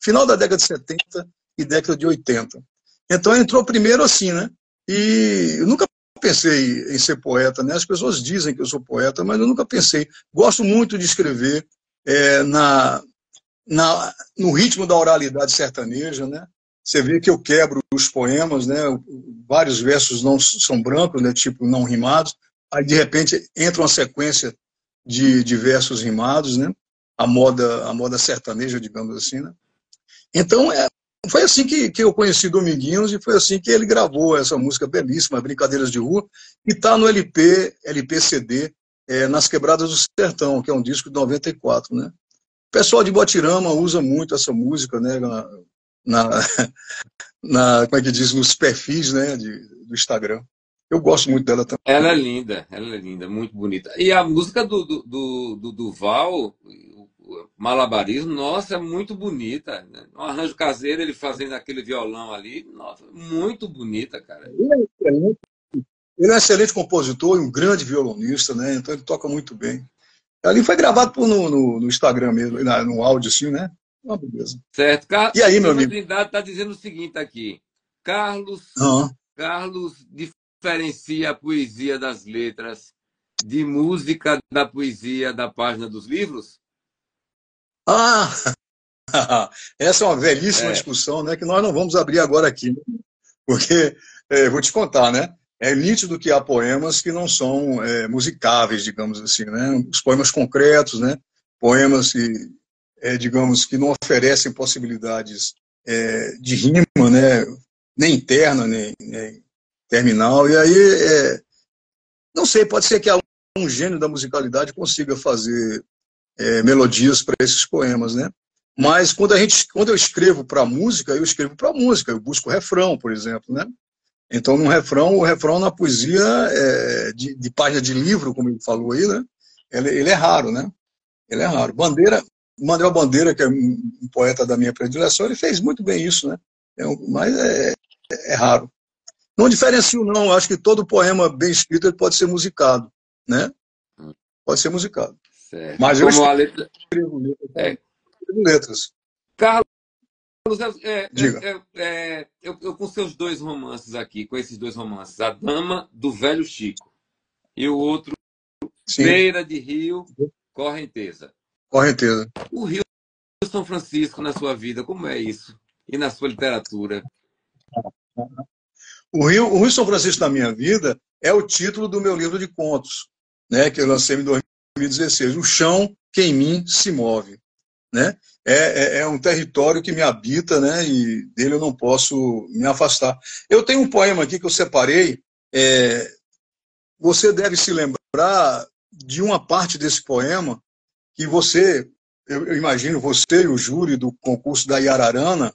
final da década de 70 e década de 80. Então entrou primeiro assim, né? E eu nunca pensei em ser poeta, né? As pessoas dizem que eu sou poeta, mas eu nunca pensei. Gosto muito de escrever no ritmo da oralidade sertaneja, né? Você vê que eu quebro os poemas, né? Vários versos não são brancos, né? Tipo não rimados. Aí de repente entra uma sequência de versos rimados, né? A moda sertaneja, digamos assim, né? Então foi assim que eu conheci Dominguinhos e foi assim que ele gravou essa música belíssima, Brincadeiras de Rua, que está no LP CD, Nas Quebradas do Sertão, que é um disco de 94, né? O pessoal de Botirama usa muito essa música, né? Como é que diz, nos perfis, né? Do Instagram. Eu gosto muito dela também. Ela é linda, muito bonita. E a música do Duval, o Malabarismo, nossa, é muito bonita. Né? Um arranjo caseiro, ele fazendo aquele violão ali, nossa, muito bonita, cara. Ele é um excelente compositor e um grande violonista, né? Então ele toca muito bem. Ali foi gravado no Instagram mesmo, no áudio, assim, né? Uma beleza. Certo. E aí, meu amigo? Trindade está dizendo o seguinte aqui. Carlos diferencia a poesia das letras de música da poesia da página dos livros? Essa é uma belíssima discussão, né? Que nós não vamos abrir agora aqui, né? Porque, vou te contar, né? É nítido que há poemas que não são musicáveis, digamos assim, né? Os poemas concretos, né? Poemas que, digamos, que não oferecem possibilidades de rima, né? Nem interna, nem terminal. E aí, não sei, pode ser que um gênio da musicalidade consiga fazer melodias para esses poemas, né? Mas quando eu escrevo para música, eu busco refrão, por exemplo, né? Então, o refrão na poesia de página de livro, como ele falou aí, né? Ele é raro, né? Ele é raro. Manuel Bandeira, que é um poeta da minha predileção, ele fez muito bem isso, né? Mas é raro. Não diferencio, não. Acho que todo poema bem escrito ele pode ser musicado, né? Pode ser musicado. Certo. Mas Como a letra. eu escrevo letras. Carlos, Diga. eu com seus dois romances aqui, com esses dois romances, A Dama do Velho Chico e o outro, Sim. Beira de Rio, Correnteza. Correnteza. O Rio São Francisco na sua vida, como é isso? E na sua literatura? O Rio São Francisco na minha vida é o título do meu livro de contos, né, que eu lancei em 2016. O chão que em mim se move, né? É um território que me habita, né? E dele eu não posso me afastar. Eu tenho um poema aqui que eu separei. Você deve se lembrar de uma parte desse poema que eu imagino você e o júri do concurso da Iararana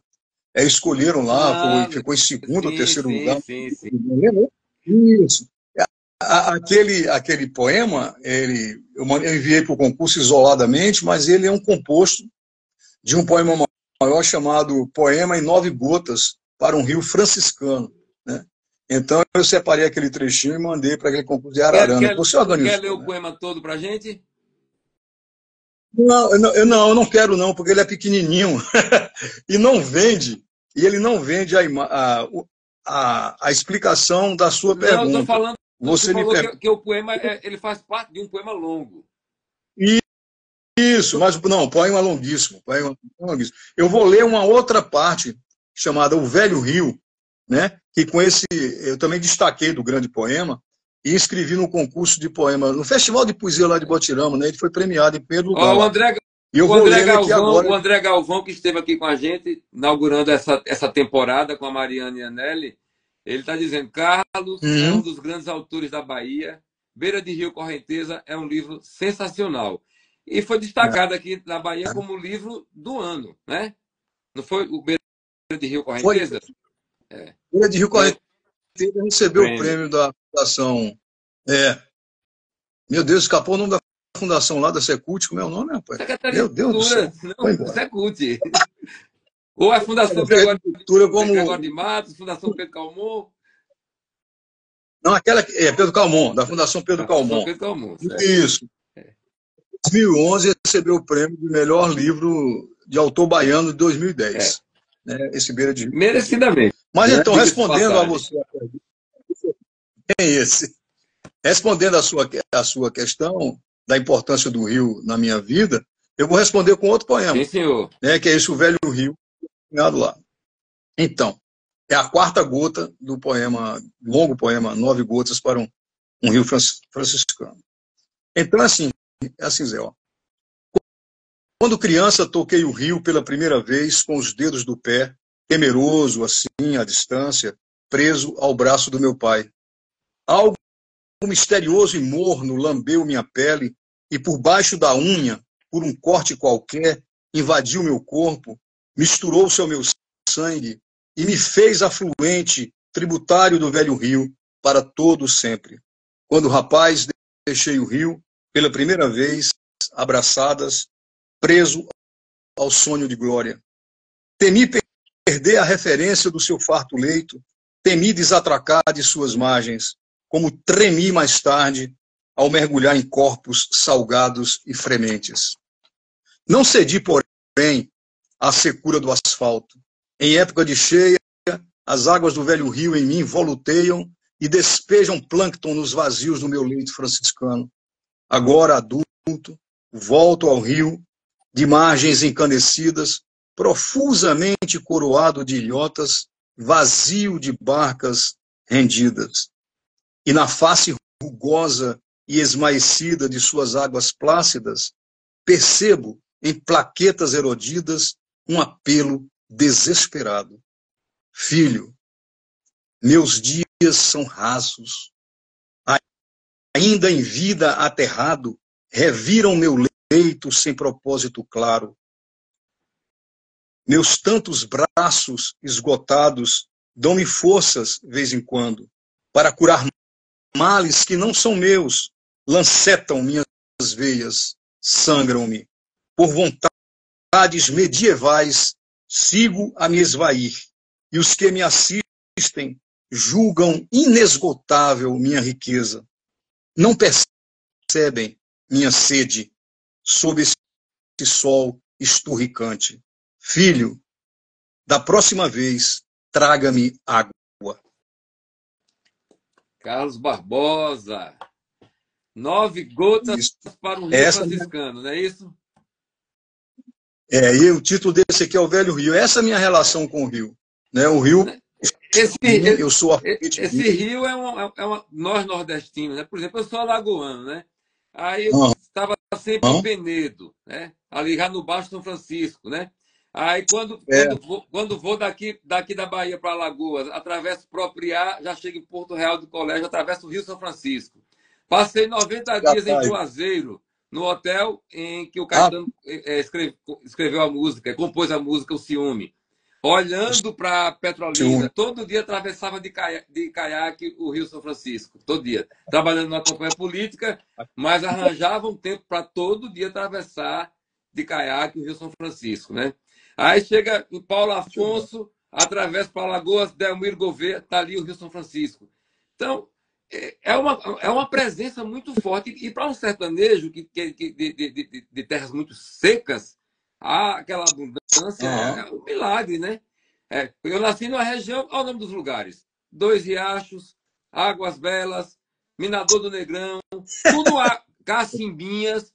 escolheram lá, ficou em segundo ou terceiro lugar. Sim. Isso. Aquele poema, eu enviei para o concurso isoladamente, mas ele é um composto de um poema maior chamado Poema em 9 Gotas para um Rio Franciscano, né? Então eu separei aquele trechinho e mandei para aquele concurso de Ararana. Você organizou, quer ler o né? poema todo para a gente? Não, eu não quero não, porque ele é pequenininho e não vende. E ele não vende a explicação da sua pergunta. Não, estou falando. Você falou que o poema ele faz parte de um poema longo. Isso, mas não, poema longuíssimo, longuíssimo. Eu vou ler uma outra parte chamada O Velho Rio, né? Que com esse eu também destaquei do grande poema e escrevi no concurso de poema, no Festival de Poesia lá de Botirama, né? Ele foi premiado em primeiro lugar. O André Galvão, que esteve aqui com a gente, inaugurando essa temporada com a Mariana e a Nelly, ele está dizendo: Carlos é um dos grandes autores da Bahia. Beira de Rio, Correnteza é um livro sensacional. E foi destacado aqui na Bahia como o livro do ano, né? Não foi o Beira de Rio, Correnteza? Beira de Rio, Correnteza recebeu o prêmio da Fundação. Meu Deus, escapou o nome da fundação lá da Secult. Como é o nome, rapaz? Secretaria Meu Deus do céu. Não, Secult. Ou a Fundação Gregório de Matos, Fundação Pedro Calmon. Não, aquela é Pedro Calmon, da Fundação Pedro Calmon. Pedro Calmon, isso. Em 2011 recebeu o prêmio de melhor livro de autor baiano de 2010. Né, esse Beira de Rio. Merecidamente. Mas então, respondendo a você, respondendo a sua questão da importância do rio na minha vida, eu vou responder com outro poema. Sim, senhor. Né, que é esse O Velho Rio, lá. Então, é a quarta gota do poema, longo poema, 9 Gotas para um Rio Franciscano. Então, é assim, Zé. Ó. Quando criança, toquei o rio pela primeira vez com os dedos do pé, temeroso, assim, à distância, preso ao braço do meu pai. Algo misterioso e morno lambeu minha pele e por baixo da unha, por um corte qualquer, invadiu meu corpo, misturou-se ao meu sangue e me fez afluente, tributário do velho rio, para todo sempre. Quando rapaz, deixei o rio, pela primeira vez, abraçadas, preso ao sonho de glória. Temi perder a referência do seu farto leito, temi desatracar de suas margens, como tremi mais tarde ao mergulhar em corpos salgados e frementes. Não cedi, porém, à secura do asfalto. Em época de cheia, as águas do velho rio em mim voluteiam e despejam plâncton nos vazios do meu leito franciscano. Agora, adulto, volto ao rio, de margens encanecidas, profusamente coroado de ilhotas, vazio de barcas rendidas. E na face rugosa e esmaecida de suas águas plácidas, percebo, em plaquetas erodidas, um apelo desesperado. Filho, meus dias são rasos. Ainda em vida aterrado, reviram meu leito sem propósito claro. Meus tantos braços esgotados dão-me forças, vez em quando, para curar males que não são meus, lancetam minhas veias, sangram-me. Por vontades medievais, sigo a me esvair, e os que me assistem julgam inesgotável minha riqueza. Não percebem minha sede sob esse sol esturricante. Filho, da próxima vez, traga-me água. Carlos Barbosa. 9 gotas Isso. para um rio franciscano, não é isso? E o título desse aqui é O Velho Rio. Essa é a minha relação com o rio. Né? O rio, eu sou esse rio nós nordestinos, né? Por exemplo, eu sou alagoano, né? Aí eu estava sempre em Penedo, né? Ali já no Baixo São Francisco, né? Aí quando vou daqui da Bahia para Alagoas, atravesso o Propriá, já chego em Porto Real do Colégio, atravesso o Rio São Francisco. Passei 90 dias em Juazeiro, no hotel em que o Caetano escreveu a música, compôs a música O Ciúme. Olhando para Petrolina, todo dia atravessava de caiaque o Rio São Francisco, todo dia. Trabalhando na campanha política, mas arranjava um tempo para todo dia atravessar de caiaque o Rio São Francisco, né? Aí chega em Paulo Afonso, atravessa para Alagoas, Delmiro Gouveia, está ali o Rio São Francisco. Então, é uma presença muito forte. E para um sertanejo de terras muito secas, aquela abundância é um milagre, né? Eu nasci numa região, olha o nome dos lugares: Dois Riachos, Águas Belas, Minador do Negrão, tudo Cacimbinhas,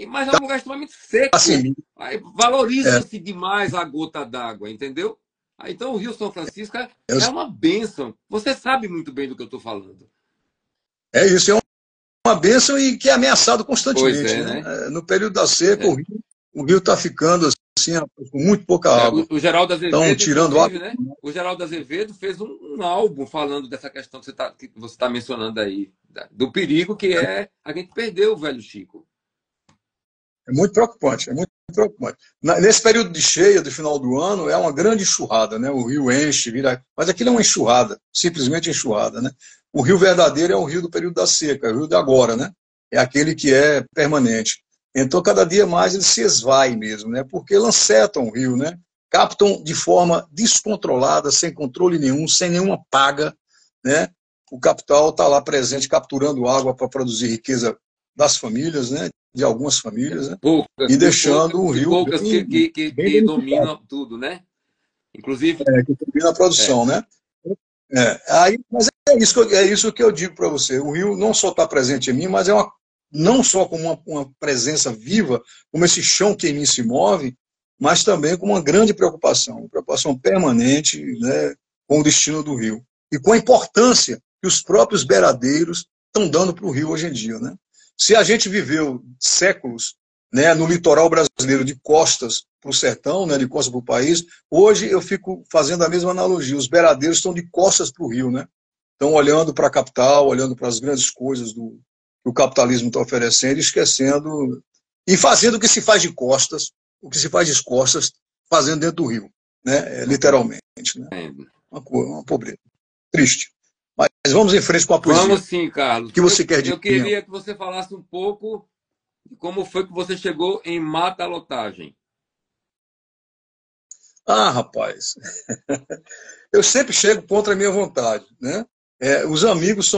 mas é um lugar extremamente seco. Aí valoriza-se demais a gota d'água, entendeu? Então o Rio São Francisco é uma bênção. Você sabe muito bem do que eu estou falando. É isso, é uma bênção e que é ameaçado constantemente. Né? No período da seca, o rio está ficando assim, com muito pouca água. O Geraldo Azevedo, então, tirando água, né? O Geraldo Azevedo fez um álbum falando dessa questão que você tá mencionando aí, do perigo que é a gente perder o velho Chico. É muito preocupante, é muito preocupante. Nesse período de cheia, do final do ano, é uma grande enxurrada, né? O rio enche, vira... Mas aquilo é uma enxurrada, simplesmente enxurrada, né? O rio verdadeiro é o rio do período da seca, é o rio de agora, né? É aquele que é permanente. Então, cada dia mais ele se esvai mesmo, né? Porque lancetam o rio, né? Captam de forma descontrolada, sem controle nenhum, sem nenhuma paga, né? O capital está lá presente, capturando água para produzir riqueza das famílias, né? De algumas famílias, né? Poucas, e deixando o rio poucas que dominam tudo, né? Inclusive que domina a produção, né? Mas é isso que eu digo para você. O rio não só está presente em mim, mas não só como uma presença viva, como esse chão que em mim se move, mas também com uma grande preocupação permanente, né, com o destino do rio e com a importância que os próprios beiradeiros estão dando para o rio hoje em dia, né? Se a gente viveu séculos, né, no litoral brasileiro de costas para o sertão, né, de costas para o país, hoje eu fico fazendo a mesma analogia. Os beiradeiros estão de costas para o rio, né? Estão olhando para a capital, olhando para as grandes coisas que o capitalismo está oferecendo, esquecendo e fazendo o que se faz de costas, fazendo dentro do rio, né, literalmente. Né? Uma pobreza. Triste. Mas vamos em frente com a poesia. Vamos sim, Carlos. O que você quer dizer? Eu queria que você falasse um pouco de como foi que você chegou em Mata Lotagem. Rapaz, eu sempre chego contra a minha vontade, né? Os amigos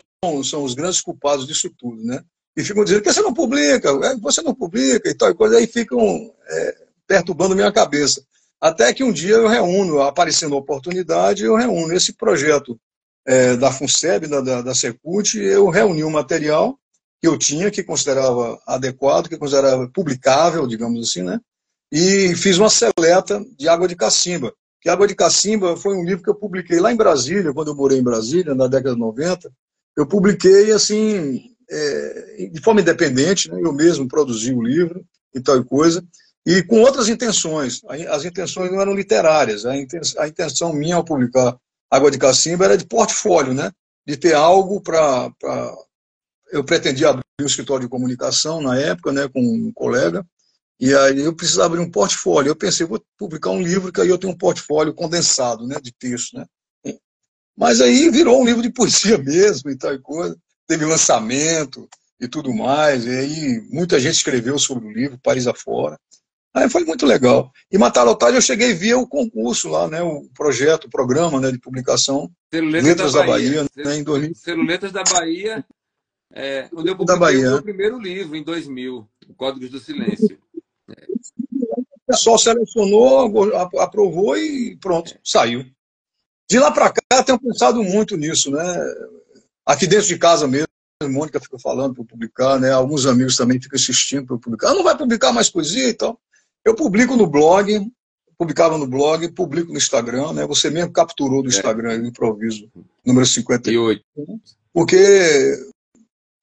são os grandes culpados disso tudo, né? E ficam dizendo que você não publica e tal e coisa, aí ficam perturbando minha cabeça. Até que um dia eu reúno, aparecendo a oportunidade, eu reúno esse projeto da FUNSEB, da Secult, eu reuni um material que eu tinha, que considerava adequado, que considerava publicável, digamos assim, né? E fiz uma seleta de Água de Cacimba. Que Água de Cacimba foi um livro que eu publiquei lá em Brasília, quando eu morei em Brasília, na década de 90. Eu publiquei, assim, de forma independente, né? Eu mesmo produzi o livro e tal e coisa, e com outras intenções. As intenções não eram literárias. A intenção minha ao publicar Água de Cacimba era de portfólio, né? De ter algo para... Eu pretendia abrir um escritório de comunicação na época, né, com um colega, e aí eu precisava abrir um portfólio. Eu pensei, vou publicar um livro que aí eu tenho um portfólio condensado, né, de texto, né. Mas aí virou um livro de poesia mesmo e tal coisa. Teve lançamento e tudo mais. E aí muita gente escreveu sobre o livro, país afora. Aí foi muito legal. E Matarotagem eu cheguei via o concurso lá, né, o projeto, o programa, né, de publicação, Celuletas da Letras da Bahia. Bahia, né, em 2000, Celuletas da Bahia, onde eu da publiquei o Bahia. meu primeiro livro, em 2000, o Códigos do Silêncio. O pessoal selecionou, aprovou e pronto, saiu. De lá para cá, eu tenho pensado muito nisso, né? Aqui dentro de casa mesmo, a Mônica fica falando para publicar, né? Alguns amigos também ficam assistindo para publicar. Não vai publicar mais poesia e tal. Eu publico no blog, publicava no blog, publico no Instagram, né? Você mesmo capturou do Instagram, o improviso, número 58. Porque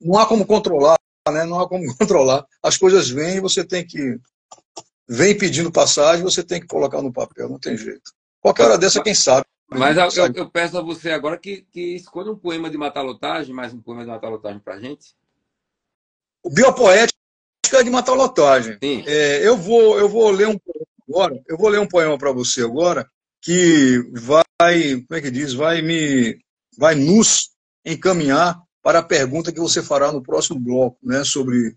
não há como controlar, né? Não há como controlar. As coisas vêm e você tem que... Vem pedindo passagem, você tem que colocar no papel, não tem jeito. Qualquer hora dessa, quem sabe. Mas eu peço a você agora que escolha um poema de Matalotagem, mais um poema de Matalotagem para a gente. O Biopoética de Matalotagem. Eu vou ler um poema agora. Eu vou ler um poema para você agora que vai, como é que diz? Vai nos encaminhar para a pergunta que você fará no próximo bloco, né? Sobre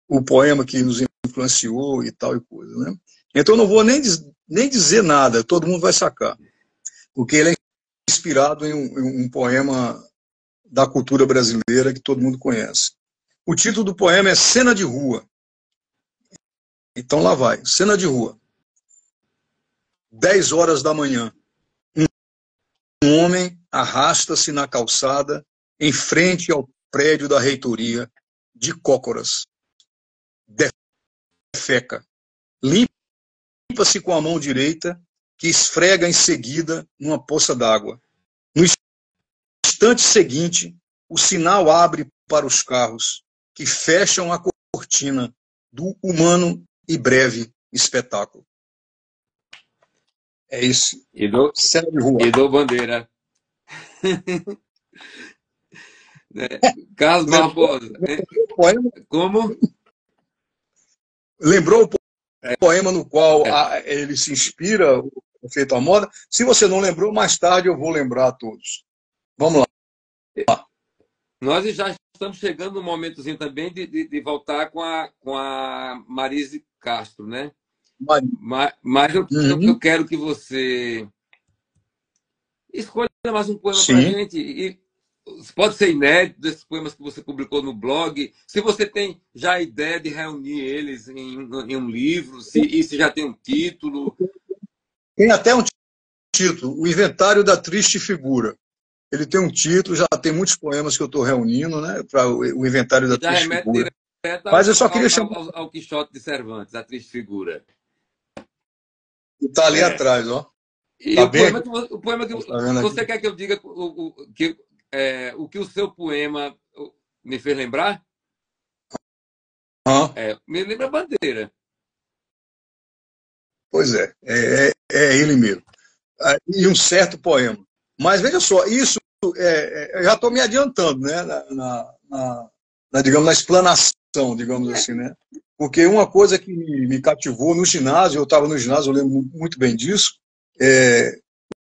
o poema que nos influenciou e tal e coisa, né? Então eu não vou nem dizer nada. Todo mundo vai sacar. Porque ele é inspirado em um poema da cultura brasileira que todo mundo conhece. O título do poema é Cena de Rua. Então lá vai. Cena de rua. 10 horas da manhã. Um homem arrasta-se na calçada em frente ao prédio da reitoria de Cócoras. Defeca. Limpa-se com a mão direita, que esfrega em seguida numa poça d'água. No instante seguinte, o sinal abre para os carros, que fecham a cortina do humano e breve espetáculo. É isso. Cena de rua. E do Bandeira. Carlos Barbosa. Como? Lembrou o poema no qual ele se inspira, o Feito à Moda. Se você não lembrou, mais tarde eu vou lembrar a todos. Vamos lá. Nós já estamos chegando no momentozinho também de voltar com a Marise Castro, né? Mas eu quero que você escolha mais um poema para a gente. E pode ser inédito desses poemas que você publicou no blog. Se você tem já a ideia de reunir eles em um livro, se já tem um título. Tem até um título, O Inventário da Triste Figura. Ele tem um título, já tem muitos poemas que eu estou reunindo, né, para o Inventário da Triste Figura. Mas eu só queria chamar ao Quixote de Cervantes, a Triste Figura. Está ali atrás, ó. E tá o poema que você quer que eu diga o que o seu poema me fez lembrar? Me lembra Bandeira. Pois é ele mesmo. E um certo poema. Mas veja só, isso eu já estou me adiantando, né, digamos, na explanação, digamos assim, né? Porque uma coisa que me cativou no ginásio, eu estava no ginásio, eu lembro muito bem disso,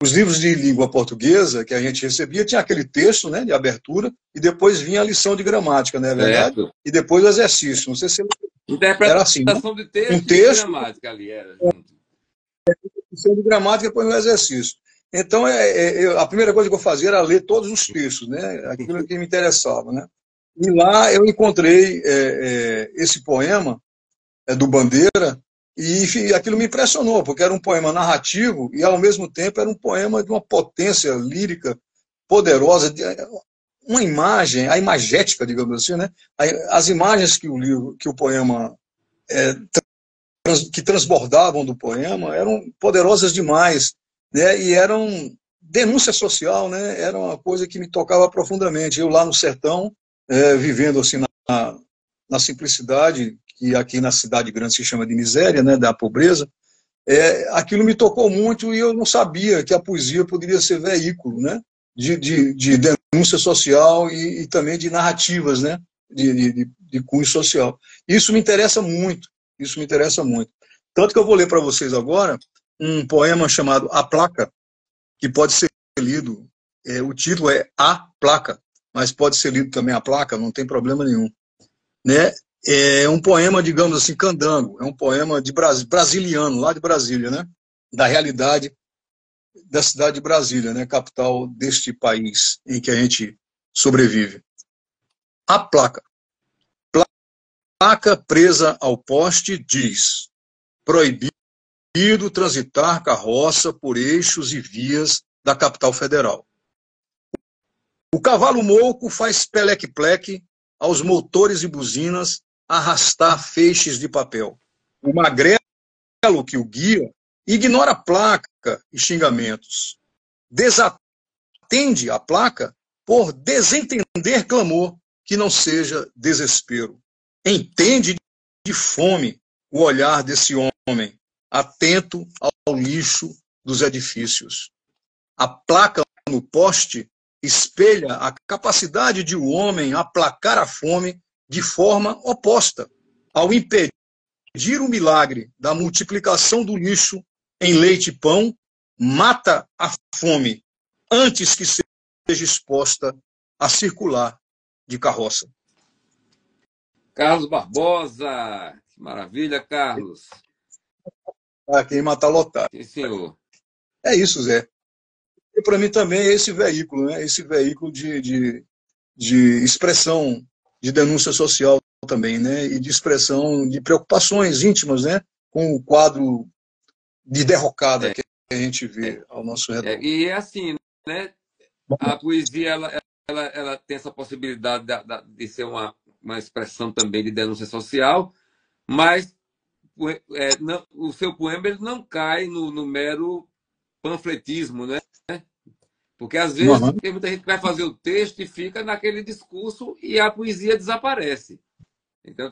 os livros de língua portuguesa que a gente recebia, tinha aquele texto, né, de abertura, e depois vinha a lição de gramática, não é verdade? Certo. E depois o exercício. Não sei se era assim. Né? De texto um texto e gramática ali era. Lição de gramática, depois o exercício. Então, a primeira coisa que eu fazia era ler todos os textos, né, aquilo que me interessava, né? E lá eu encontrei esse poema do Bandeira, e aquilo me impressionou, porque era um poema narrativo e, ao mesmo tempo, era um poema de uma potência lírica poderosa, uma imagem, a imagética, digamos assim, né? As imagens que o poema que transbordavam do poema eram poderosas demais, né? E eram denúncia social, né? Era uma coisa que me tocava profundamente. Eu lá no sertão, vivendo assim na simplicidade, que aqui na cidade grande se chama de miséria, né, da pobreza, aquilo me tocou muito e eu não sabia que a poesia poderia ser veículo, né, de denúncia social e também de narrativas, né, de cunho social. Isso me interessa muito, Tanto que eu vou ler para vocês agora um poema chamado A Placa, que pode ser lido, o título é A Placa, mas pode ser lido também A Placa, não tem problema nenhum. Né? É um poema, digamos assim, candango. É um poema de brasiliano, lá de Brasília, né? Da realidade da cidade de Brasília, né? Capital deste país em que a gente sobrevive. A placa. Placa presa ao poste diz: proibido transitar carroça por eixos e vias da capital federal. O cavalo moco faz peleque-pleque aos motores e buzinas arrastar feixes de papel. O magrelo que o guia ignora a placa e xingamentos. Desatende a placa por desentender clamor que não seja desespero. Entende de fome o olhar desse homem, atento ao lixo dos edifícios. A placa no poste espelha a capacidade de o homem aplacar a fome de forma oposta, ao impedir o milagre da multiplicação do lixo em leite e pão, mata a fome antes que seja exposta a circular de carroça. Carlos Barbosa, que maravilha, Carlos. Quem matar lotar. Sim, senhor. É isso, Zé. E para mim também é esse veículo, né? Esse veículo de expressão de denúncia social também, né? E de expressão de preocupações íntimas, né? Com o quadro de derrocada que a gente vê ao nosso redor. E é assim, né? A poesia ela tem essa possibilidade de ser uma expressão também de denúncia social, mas o seu poema ele não cai no mero panfletismo, né? Porque às vezes tem muita gente que vai fazer o texto e fica naquele discurso e a poesia desaparece. Então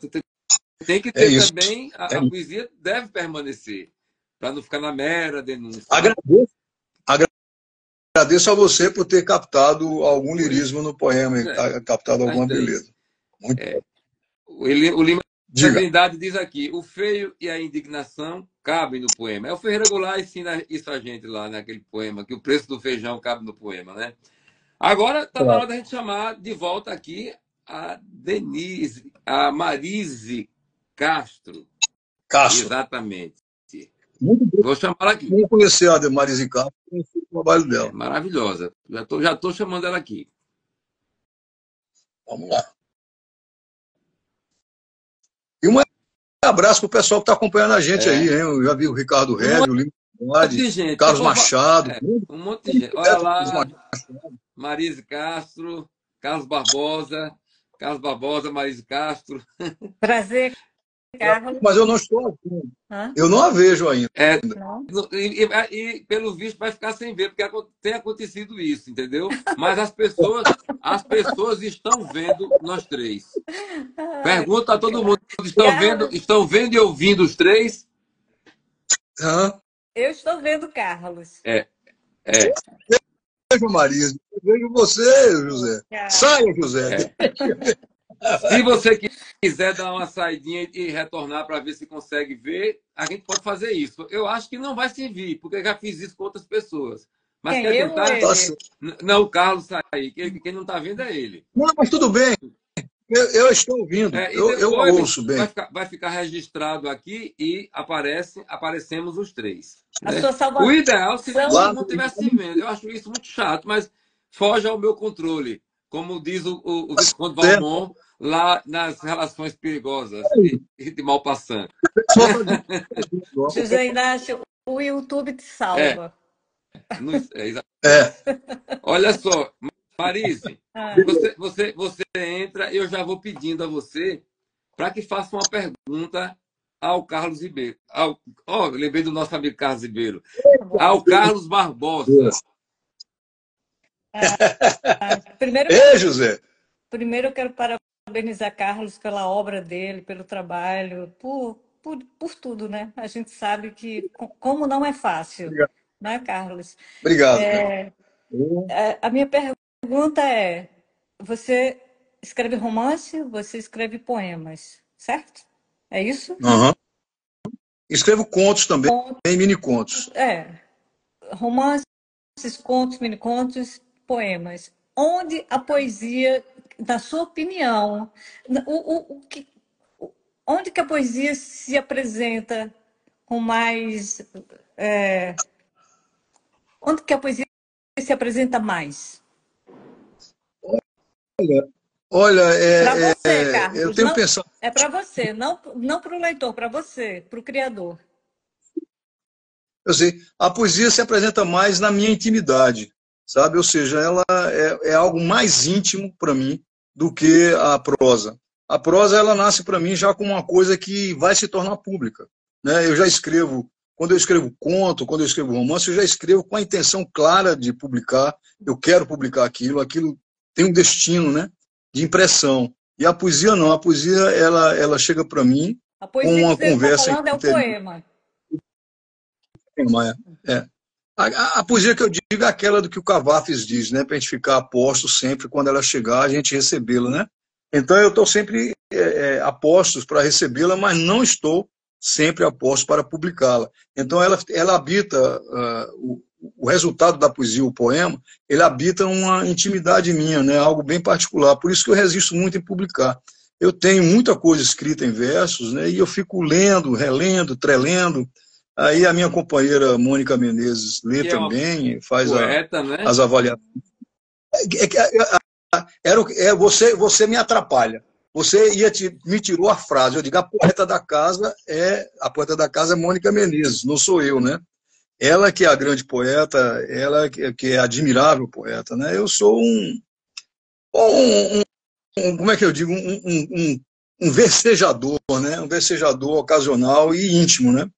tem que ter também, a poesia deve permanecer, para não ficar na mera denúncia. Agradeço a você por ter captado algum lirismo no poema, captado alguma beleza. Muito o Lima da Trindade diz aqui: o feio e a indignação cabem no poema. É o Ferreira Goulart ensina isso a gente lá naquele poema, que o preço do feijão cabe no poema, né? Agora está na hora da gente chamar de volta aqui a a Marise Castro. Exatamente. Vou chamar ela aqui. Vamos conhecer a Marise Castro, conhecer o trabalho dela. Maravilhosa. Já tô chamando ela aqui. Vamos lá. E um abraço para o pessoal que está acompanhando a gente aí, hein? Eu já vi o Ricardo Régio, o Lima Carlos Machado. Um monte de gente. Olha lá, Marise Castro, Carlos Barbosa, Marise Castro. Prazer, Carlos. Mas eu não estou aqui. Eu não a vejo ainda. E pelo visto vai ficar sem ver, porque tem acontecido isso, entendeu? Mas as pessoas estão vendo nós três. Pergunta a todo mundo: estão vendo e ouvindo os três? Eu estou vendo Carlos. Vejo Marisa, vejo você, José. Saia, José. Se você quiser dar uma saidinha e retornar para ver se consegue ver, a gente pode fazer isso. Eu acho que não vai servir, porque eu já fiz isso com outras pessoas. Mas quer tentar? Não, o Carlos sair. Quem não está vendo é ele. Não, mas tudo bem. Eu estou ouvindo. Eu ouço bem. Vai ficar registrado aqui e aparecemos os três. Né? O ideal seria que todo mundo estivesse vendo. Eu acho isso muito chato, mas foge ao meu controle. Como diz o Visconde Valmont lá nas Relações Perigosas e de Maupassant. José Inácio, o YouTube te salva. Olha só, Marise, você entra, eu já vou pedindo a você para que faça uma pergunta ao Carlos Ribeiro. Lembrei do nosso amigo Carlos Ribeiro. Ao Carlos Barbosa. José. Primeiro eu quero parabenizar Carlos pela obra dele, pelo trabalho, por tudo, né? A gente sabe que como não é fácil, Obrigado. Não é, Carlos? Obrigado. A minha pergunta é: você escreve romance, você escreve poemas, certo? É isso? Escrevo contos também, mini-contos. Romances, contos, mini-contos, poemas. Onde a poesia, na sua opinião, onde que a poesia se apresenta com mais... onde que a poesia se apresenta mais? Olha, Para você, eu Carlos. tenho Não, pensado é para você, não para o leitor, para você, para o criador. assim, a poesia se apresenta mais na minha intimidade, sabe? Ou seja, ela é algo mais íntimo para mim do que a prosa. A prosa, ela nasce para mim já como uma coisa que vai se tornar pública, né? Eu já escrevo, quando eu escrevo conto, quando eu escrevo romance, eu já escrevo com a intenção clara de publicar, eu quero publicar aquilo tem um destino, né? De impressão. E a poesia não, a poesia, ela chega para mim A com poesia que uma você está conversa falando é o interior. poema. É. A poesia que eu digo é aquela do que o Cavafis diz, né? Para a gente ficar a posto sempre, quando ela chegar, a gente recebê-la, né? Então eu estou sempre a postos para recebê-la, mas não estou sempre a postos para publicá-la. Então ela habita, o resultado da poesia, o poema, ele habita uma intimidade minha, né? Algo bem particular. Por isso que eu resisto muito em publicar. Eu tenho muita coisa escrita em versos, né? E eu fico lendo, relendo, trelendo. Aí a minha companheira Mônica Menezes lê Que é uma também, faz poeta, né? as avaliações. Você me atrapalha. Você me tirou a frase. Eu digo, a poeta da casa é Mônica Menezes, não sou eu, né? Ela que é a grande poeta, ela que é admirável poeta, né? Eu sou como é que eu digo, um versejador, né? Um versejador ocasional e íntimo, né?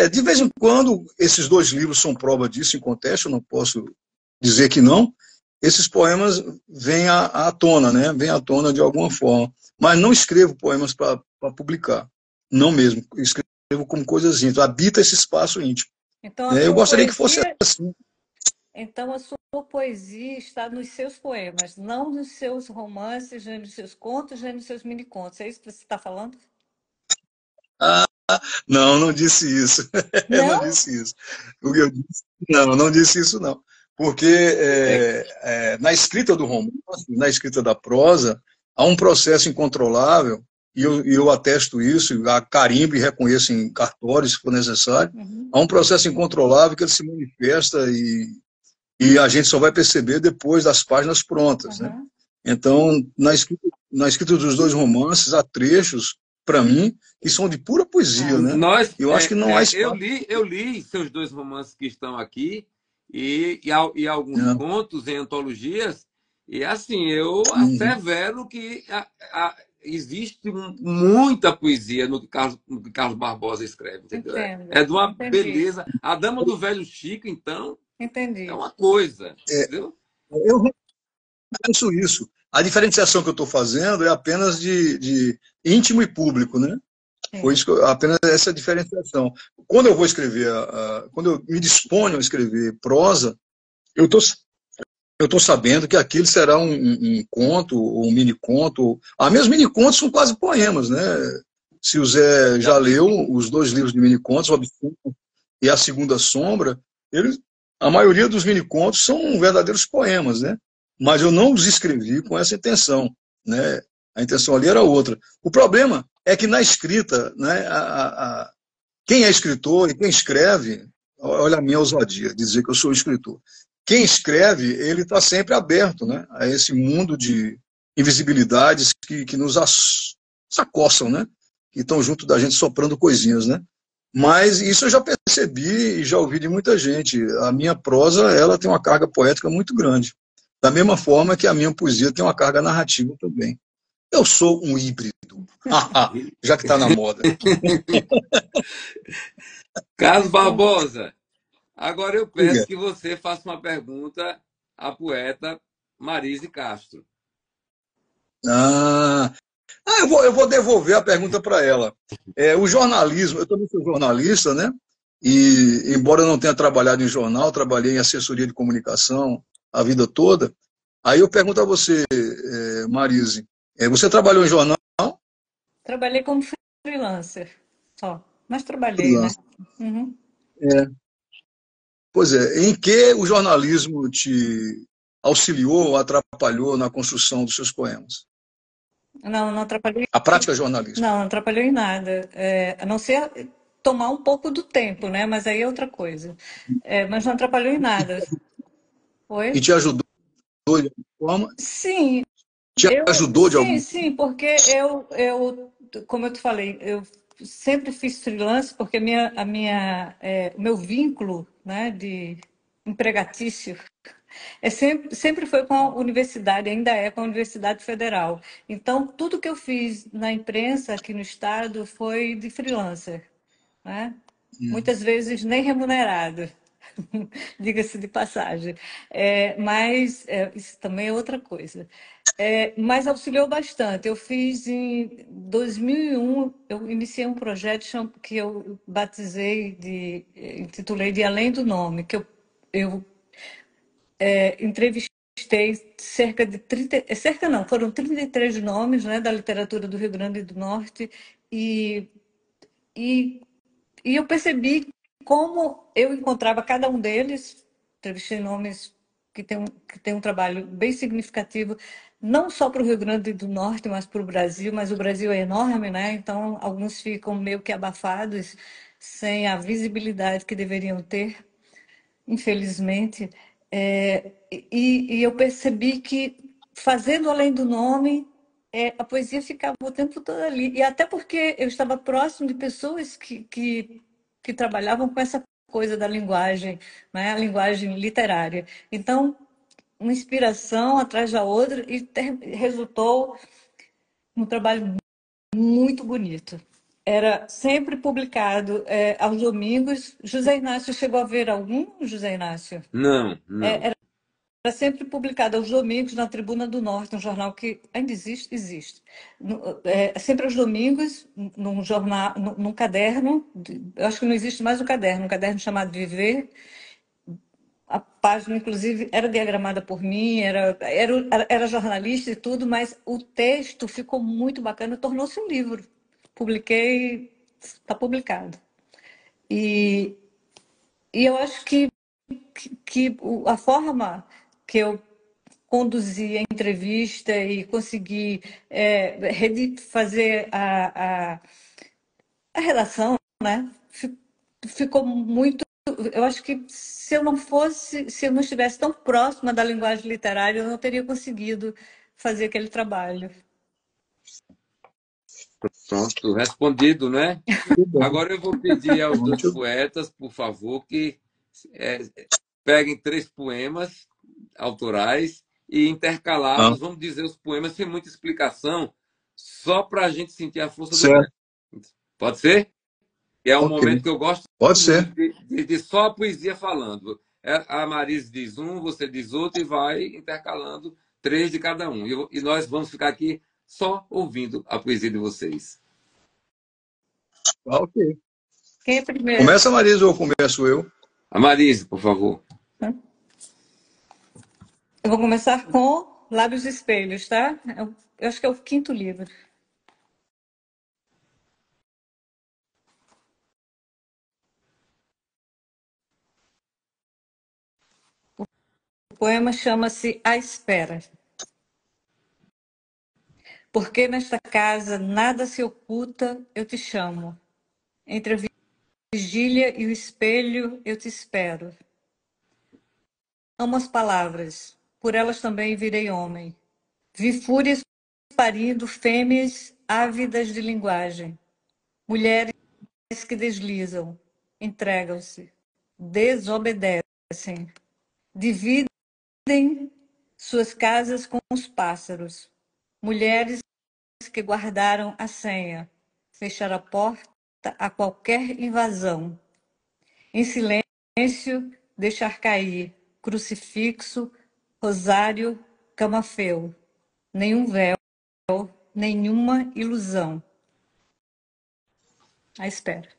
De vez em quando, esses dois livros são prova disso em contexto, eu não posso dizer que não. Esses poemas vêm à tona, né? Vêm à tona de alguma forma. Mas não escrevo poemas para publicar. Não mesmo. Escrevo como coisas íntimas. Habita esse espaço íntimo. Então a Eu sua gostaria que fosse poesia, assim. então a sua poesia está nos seus poemas, não nos seus romances, nem nos seus contos, nem nos seus mini-contos. É isso que você está falando? Ah, não, não disse isso. Eu não Não? disse isso. O que eu disse, não disse isso, não. Porque É, na escrita do romance, na escrita da prosa, há um processo incontrolável, e eu atesto isso, carimbo e reconheço em cartórios, se for necessário. Uhum. Há um processo incontrolável que ele se manifesta e a gente só vai perceber depois das páginas prontas, né? Uhum. Então, na escrita dos dois romances, há trechos, para mim, que são de pura poesia, né? Eu acho que não há espaço. eu li seus dois romances que estão aqui e alguns Né? contos em antologias, e assim, eu Uhum. assevero que existe muita poesia no que Carlos Barbosa escreve, entendeu? Entendo. É de uma Entendi. beleza. A Dama do Velho Chico, então, é Entendi. uma coisa, entendeu? Eu reconheço isso. A diferenciação que eu estou fazendo é apenas de íntimo e público, né? Foi Sim. isso apenas essa diferenciação. Quando eu vou escrever, quando eu me disponho a escrever prosa, eu estou sabendo que aquilo será um conto, ou um mini-conto. Mesmo mini-contos são quase poemas, né? Se o Zé já leu os dois livros de mini-contos, O Absurdo e A Segunda Sombra, a maioria dos mini-contos são verdadeiros poemas, né? Mas eu não os escrevi com essa intenção, né? A intenção ali era outra. O problema é que na escrita, né, quem é escritor e quem escreve, olha a minha ousadia, dizer que eu sou escritor. Quem escreve, ele está sempre aberto, né, a esse mundo de invisibilidades que nos acossam, né, que estão junto da gente soprando coisinhas, né. Mas isso eu já percebi e já ouvi de muita gente. A minha prosa, ela tem uma carga poética muito grande. Da mesma forma que a minha poesia tem uma carga narrativa também. Eu sou um híbrido. Já que está na moda. Carlos Entendi. Barbosa, agora eu peço que você faça uma pergunta à poeta Marise Castro. Ah, eu vou devolver a pergunta para ela. O jornalismo, eu também sou jornalista, né? E, embora eu não tenha trabalhado em jornal, trabalhei em assessoria de comunicação a vida toda. Aí eu pergunto a você, Marise, você trabalhou em jornal? Trabalhei como freelancer, só. Mas trabalhei, né? Freelance. Uhum. Pois é, em que o jornalismo te auxiliou ou atrapalhou na construção dos seus poemas? Não, não atrapalhou. A prática jornalística. Não, não atrapalhou em nada. A não ser tomar um pouco do tempo, né? Mas aí é outra coisa. Mas não atrapalhou em nada. E Oi? te ajudou de alguma forma? Sim, Te ajudou de alguma forma? sim, porque como eu te falei, eu sempre fiz freelance porque o meu vínculo, né, de empregatício sempre foi com a universidade, ainda é com a Universidade Federal. Então, tudo que eu fiz na imprensa aqui no estado foi de freelancer, né? Muitas vezes nem remunerado, diga-se de passagem. Mas isso também é outra coisa. Mas auxiliou bastante. Eu fiz em 2001, eu iniciei um projeto que eu intitulei de Além do Nome, que eu entrevistei cerca de 30, cerca não, foram 33 nomes, né, da literatura do Rio Grande do Norte, e, e, e eu percebi como eu encontrava cada um deles, entrevistei nomes que tem um trabalho bem significativo, não só para o Rio Grande do Norte, mas para o Brasil, mas o Brasil é enorme, né? Então alguns ficam meio que abafados, sem a visibilidade que deveriam ter, infelizmente. E eu percebi que, fazendo além do nome, a poesia ficava o tempo todo ali. E até porque eu estava próximo de pessoas que trabalhavam com essa coisa da linguagem, né? A linguagem literária. Então, uma inspiração atrás da outra, e resultou um trabalho muito bonito. Era sempre publicado aos domingos. José Inácio chegou a ver algum, José Inácio? Não, não. Era sempre publicado aos domingos na Tribuna do Norte, um jornal que ainda existe, existe. Sempre aos domingos, num jornal, num caderno, eu acho que não existe mais um caderno chamado Viver. A página, inclusive, era diagramada por mim, era jornalista e tudo, mas o texto ficou muito bacana, tornou-se um livro. Publiquei, está publicado. E, e eu acho que a forma que eu conduzi a entrevista e consegui fazer a redação, né? Ficou muito. Eu acho que se eu não estivesse tão próxima da linguagem literária, eu não teria conseguido fazer aquele trabalho. Pronto, respondido, né? Muito bom. Agora eu vou pedir aos dois Muito poetas, por favor, que é, peguem 3 poemas autorais e bom. intercalados, vamos dizer os poemas sem muita explicação, só para a gente sentir a força do verbo. Certo. Pode ser? E é um Ok. momento que eu gosto Pode muito ser. de só a poesia falando. A Marise diz um, você diz outro e vai intercalando 3 de cada um. E nós vamos ficar aqui só ouvindo a poesia de vocês. Ok. Quem é primeiro? Começa a Marisa ou começo eu? A Marise, por favor. Eu vou começar com Lábios e Espelhos, tá? Eu acho que é o quinto livro. O poema chama-se A Espera. Porque nesta casa nada se oculta, eu te chamo. Entre a vigília e o espelho, eu te espero. Amo as palavras, por elas também virei homem. Vi fúrias parindo fêmeas ávidas de linguagem. Mulheres que deslizam, entregam-se, desobedecem, dividem suas casas com os pássaros. Mulheres que guardaram a senha, fechar a porta a qualquer invasão. Em silêncio, deixar cair crucifixo, rosário, camafeu. Nenhum véu, nenhuma ilusão. À espera.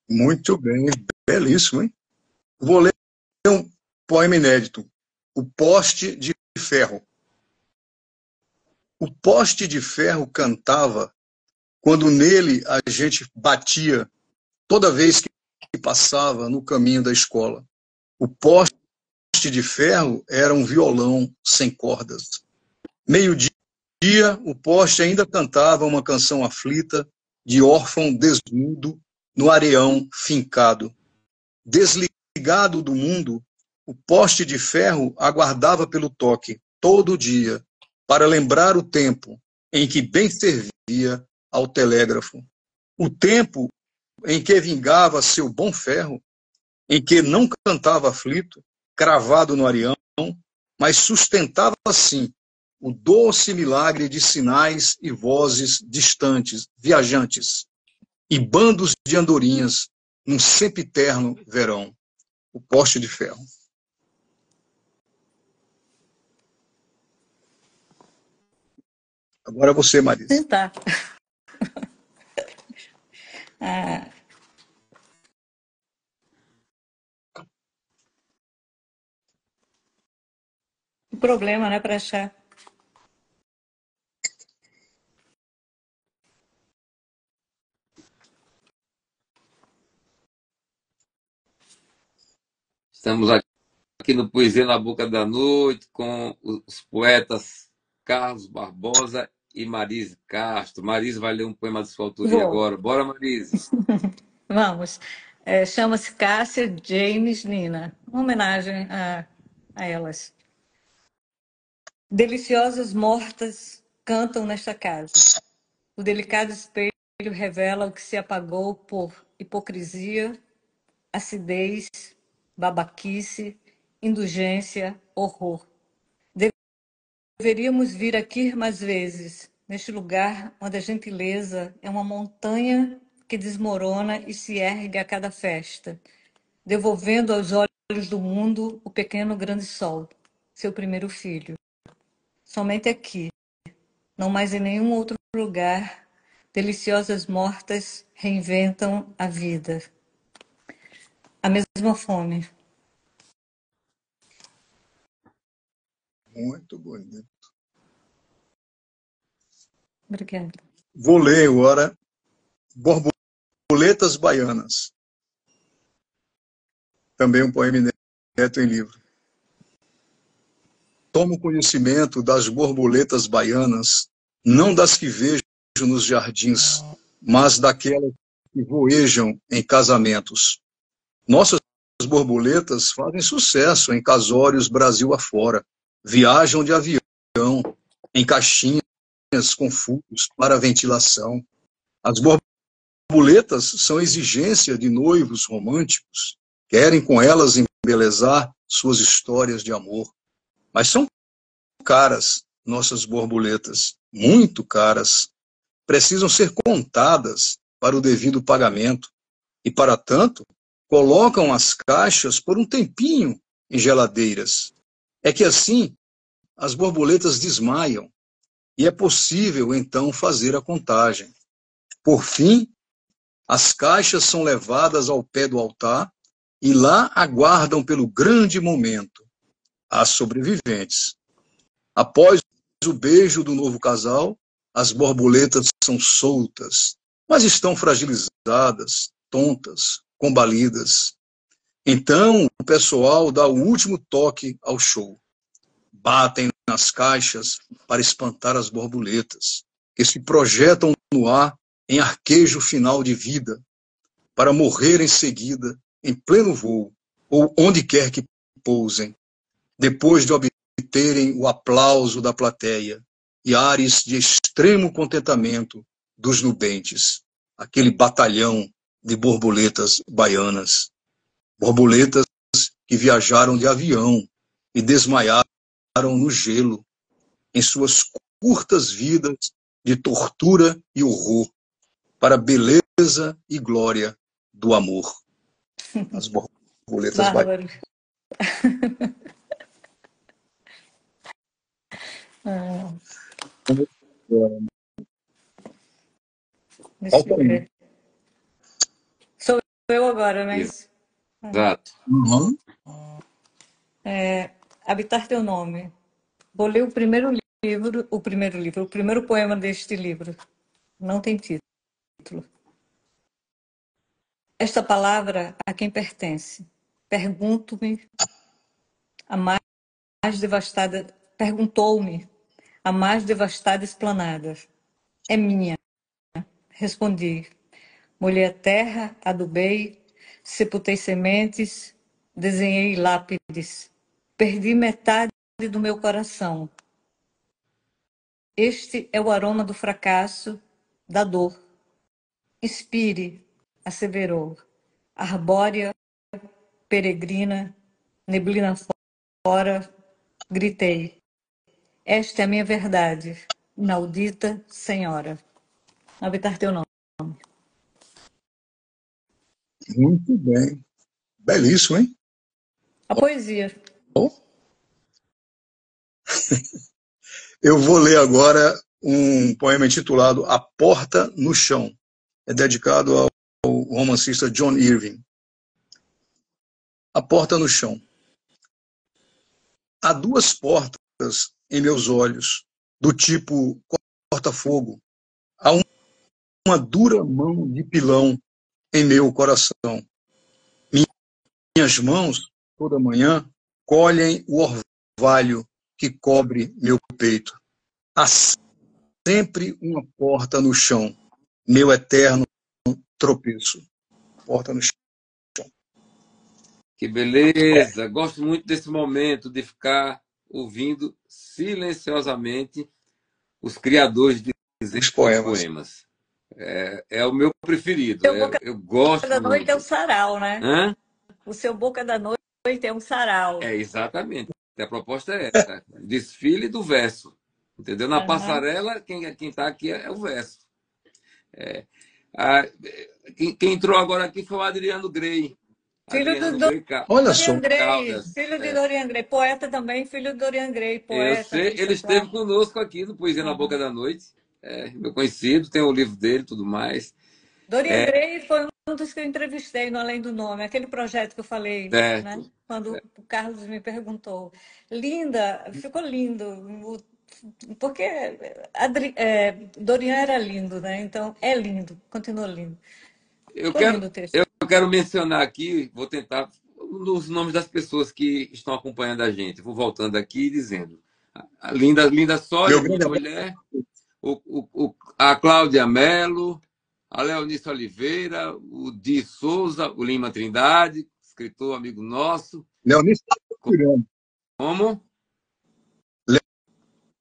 Muito bem. Belíssimo, hein? Vou ler um poema inédito. O Poste de Ferro. O poste de ferro cantava quando nele a gente batia toda vez que passava no caminho da escola. O poste de ferro era um violão sem cordas. Meio-dia dia, o poste ainda cantava uma canção aflita de órfão desnudo no areão fincado. Desligado do mundo, o poste de ferro aguardava pelo toque, todo dia, para lembrar o tempo em que bem servia ao telégrafo. O tempo em que vingava seu bom ferro, em que não cantava aflito, cravado no areão, mas sustentava, assim, o doce milagre de sinais e vozes distantes, viajantes, e bandos de andorinhas num sempiterno verão. O poste de ferro. Agora você, Marisa. Tentar. O problema, né, para achar. Estamos aqui no Poesia na Boca da Noite com os poetas Carlos Barbosa e Marise Castro. Marise vai ler um poema de sua autoria agora. Bora, Marise. Vamos. Chama-se Cássia James Nina, uma homenagem a elas. Deliciosas mortas cantam nesta casa. O delicado espelho revela o que se apagou por hipocrisia, acidez, babaquice, indulgência, horror. Deveríamos vir aqui mais vezes, neste lugar onde a gentileza é uma montanha que desmorona e se ergue a cada festa, devolvendo aos olhos do mundo o pequeno grande sol, seu primeiro filho. Somente aqui, não mais em nenhum outro lugar, deliciosas mortas reinventam a vida. A mesma fome. Muito bonito. Obrigada. Vou ler agora Borboletas Baianas. Também um poema inédito em livro. Tomo conhecimento das borboletas baianas, não das que vejo nos jardins, mas daquelas que voejam em casamentos. Nossas borboletas fazem sucesso em casórios Brasil afora, viajam de avião, em caixinhas com furos para ventilação. As borboletas são exigência de noivos românticos, querem com elas embelezar suas histórias de amor. Mas são caras nossas borboletas, muito caras. Precisam ser contadas para o devido pagamento. E, para tanto, colocam as caixas por um tempinho em geladeiras. É que assim as borboletas desmaiam e é possível, então, fazer a contagem. Por fim, as caixas são levadas ao pé do altar e lá aguardam pelo grande momento as sobreviventes. Após o beijo do novo casal, as borboletas são soltas, mas estão fragilizadas, tontas, combalidas. Então, o pessoal dá o último toque ao show. Batem nas caixas para espantar as borboletas, que se projetam no ar em arquejo final de vida, para morrer em seguida, em pleno voo, ou onde quer que pousem, depois de obterem o aplauso da plateia e ares de extremo contentamento dos nubentes, aquele batalhão de borboletas baianas. Borboletas que viajaram de avião e desmaiaram no gelo, em suas curtas vidas de tortura e horror, para a beleza e glória do amor. As borboletas baianas. Deixa eu ver. Sou eu agora, né? Exato. Uhum. Habitar Teu Nome. Vou ler o primeiro poema deste livro. Não tem título. Esta palavra a quem pertence? Pergunto-me, a mais devastada, perguntou-me a mais devastada esplanada. É minha, respondi. Molhei a terra, adubei, sepultei sementes, desenhei lápides. Perdi metade do meu coração. Este é o aroma do fracasso, da dor. Inspire, asseverou. Arbórea, peregrina, neblina fora, gritei. Esta é a minha verdade, inaudita senhora. Habitar teu nome. Muito bem. Belíssimo, hein? A poesia. Oh. Eu vou ler agora um poema intitulado A Porta no Chão. É dedicado ao romancista John Irving. A Porta no Chão. Há duas portas em meus olhos, do tipo corta-fogo. Há uma dura mão de pilão em meu coração. Minhas mãos, toda manhã, colhem o orvalho que cobre meu peito. Há sempre uma porta no chão, meu eterno tropeço. Porta no chão. Que beleza! Gosto muito desse momento de ficar ouvindo silenciosamente os criadores de Os poemas. poemas. É o meu preferido. Seu Boca Eu gosto da Noite muito. é um sarau, né? Hã? O seu Boca da Noite é um sarau. Exatamente. A proposta é essa. Desfile do verso. Entendeu? Na passarela, quem está aqui é o verso. Quem entrou agora aqui foi o Adriano Grey. Filho Adriano do Grey Olha só. Dorian Gray, Caldas. filho de Dorian Gray, poeta também, filho de Dorian Gray, Eu poeta. sei, ele esteve conosco aqui no Poesia na Boca da Noite. Meu conhecido, tem o livro dele e tudo mais. Dorian Gray foi um dos que eu entrevistei no Além do Nome, aquele projeto que eu falei, Certo. né? Quando o Carlos me perguntou. Linda, ficou lindo, porque Dorian era lindo, né? Então é lindo, continua lindo. Eu Ficou lindo o texto. quero mencionar aqui, vou tentar os nomes das pessoas que estão acompanhando a gente. Vou voltando aqui e dizendo. A Linda Sólia, minha mulher, a Cláudia Mello, a Leonice Oliveira, o Di Souza, o Lima Trindade, escritor amigo nosso. Leonice é lá de Botirama. Como?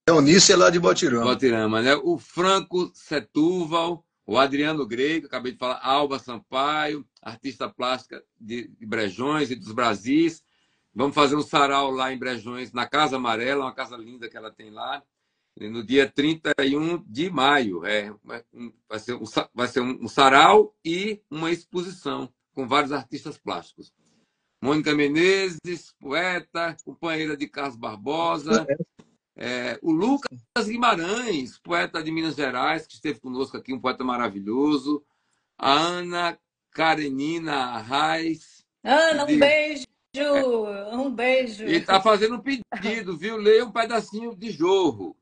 Leonice é lá de Botirama. Botirama, né? O Franco Setúbal, o Adriano Grey, que eu acabei de falar, Alba Sampaio, artista plástica de Brejões e dos Brasis. Vamos fazer um sarau lá em Brejões, na Casa Amarela, uma casa linda que ela tem lá, no dia 31 de maio. Vai ser um sarau e uma exposição com vários artistas plásticos. Mônica Menezes, poeta, companheira de Carlos Barbosa. O Lucas Guimarães, poeta de Minas Gerais, que esteve conosco aqui, um poeta maravilhoso. A Ana Karenina Arraes. Ana, um beijo! Um beijo! E está fazendo um pedido, viu? Leia um pedacinho de Jorro.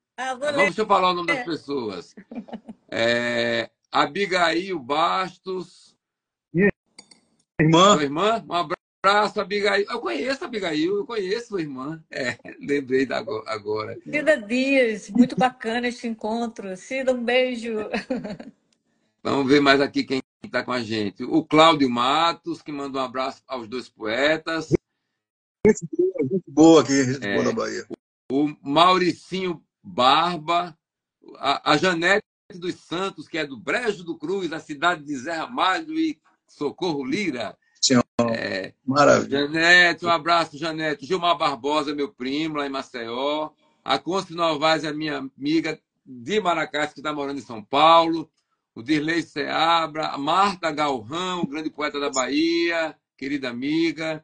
Deixa eu falar o nome das pessoas. Abigail Bastos. Irmã. Sua irmã? Um abraço, Abigail. Eu conheço a Abigail, eu conheço sua irmã. Lembrei agora. Cida Dias, muito bacana este encontro. Cida, um beijo. Vamos ver mais aqui quem está com a gente. O Cláudio Matos, que manda um abraço aos dois poetas. Gente boa aqui, gente boa da Bahia. O Mauricinho Barba. A Janete dos Santos, que é do Brejo do Cruz, da cidade de Zé Ramalho e Socorro Lira. Maravilha. Janete, um abraço, Janete. Gilmar Barbosa, meu primo, lá em Maceió. A Conce Novaes é minha amiga de Maracás, que está morando em São Paulo. O Dirley Seabra, a Marta Galrão, o grande poeta da Bahia, querida amiga.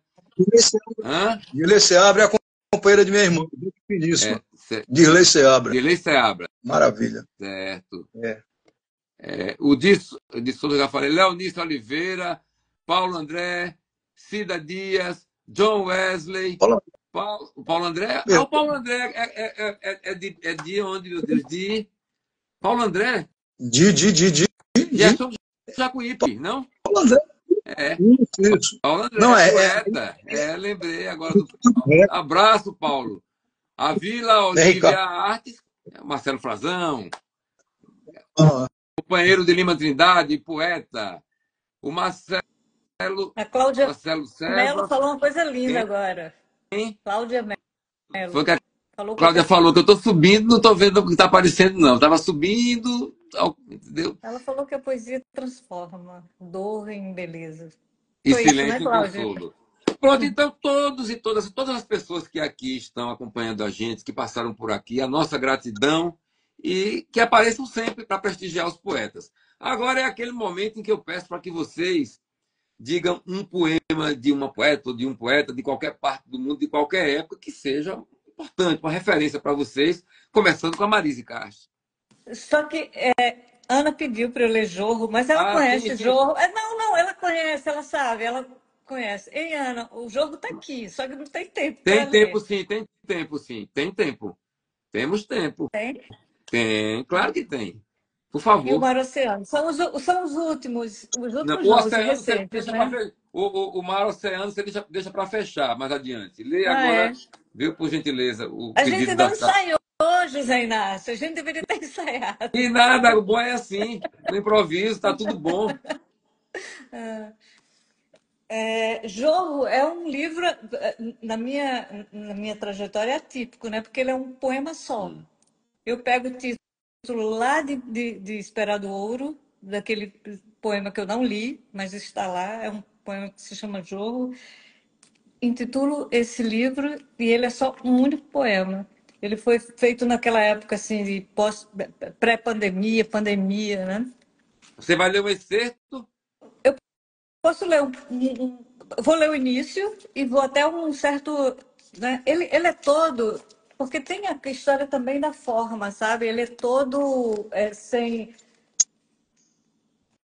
Dirley Seabra é a companheira de minha irmã, finíssima. Dirley Seabra. Dirley Seabra. Maravilha. Certo. O de Souza, já falei. Leonice Oliveira, Paulo André, Cida Dias, John Wesley. Paulo André? O Paulo André é de onde, meu Deus? De Paulo André? De Jacuípe, não? Paulo André. Isso. Paulo André, não, poeta. Lembrei agora. Abraço, Paulo. A Vila Olivia Artes, Marcelo Frazão, Ah, companheiro de Lima Trindade, poeta, o A Cláudia Marcelo Mello César, falou uma coisa linda quem? agora. Cláudia Foi Mello que a falou que Cláudia falou que eu estou subindo, não estou vendo o que está aparecendo, não. Estava subindo, entendeu? ela falou que a poesia transforma dor em beleza. E Foi isso, né, silêncio em Cláudia? consolo. Pronto, então todos e todas as pessoas que aqui estão acompanhando a gente, que passaram por aqui, a nossa gratidão e que apareçam sempre para prestigiar os poetas. Agora é aquele momento em que eu peço para que vocês digam um poema de uma poeta ou de um poeta de qualquer parte do mundo, de qualquer época, que seja importante, uma referência para vocês, começando com a Marise Castro. Só que Ana pediu para eu ler Jorro, mas ela Ah, sim, conhece sim. Jorro. Não, ela conhece, ela sabe, ela conhece. Ei, Ana, o Jorro está aqui, só que não tem tempo para Tem tempo, ler. sim, tem tempo, sim. Tem tempo. Temos tempo. Tem? Tem, claro que tem. Por E o favor. Mar Oceano. São os Não, últimos o não, os oceano você recentes, deixa para né? fechar. O mar oceano você deixa para fechar mais adiante. Lê Ah, agora, é. viu, por gentileza, o A gente pedido não da. ensaiou, José Inácio. A gente deveria ter ensaiado. E nada, o bom é assim, no improviso, tá tudo bom. Jorro é um livro, na minha trajetória, é atípico, né? Porque ele é um poema só. Eu pego o título lá de Esperar do Ouro, daquele poema que eu não li, mas está lá. É um poema que se chama Jorro. Intitulo esse livro e ele é só um único poema. Ele foi feito naquela época assim de pré-pandemia, pandemia, né? Você vai ler o excerto? Posso ler vou ler o início e vou até um certo, né? Ele é todo, porque tem a história também da forma, sabe? Ele é todo sem,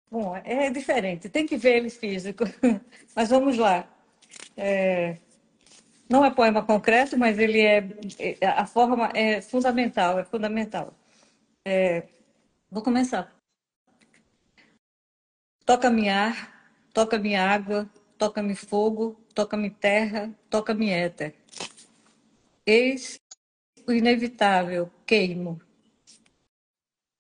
bom, é diferente. Tem que ver ele físico. Mas vamos lá. Não é poema concreto, mas ele a forma é fundamental, é fundamental. Vou começar. Toca-me ar, toca-me água, toca-me fogo, toca-me terra, toca-me éter. Eis o inevitável, queimo.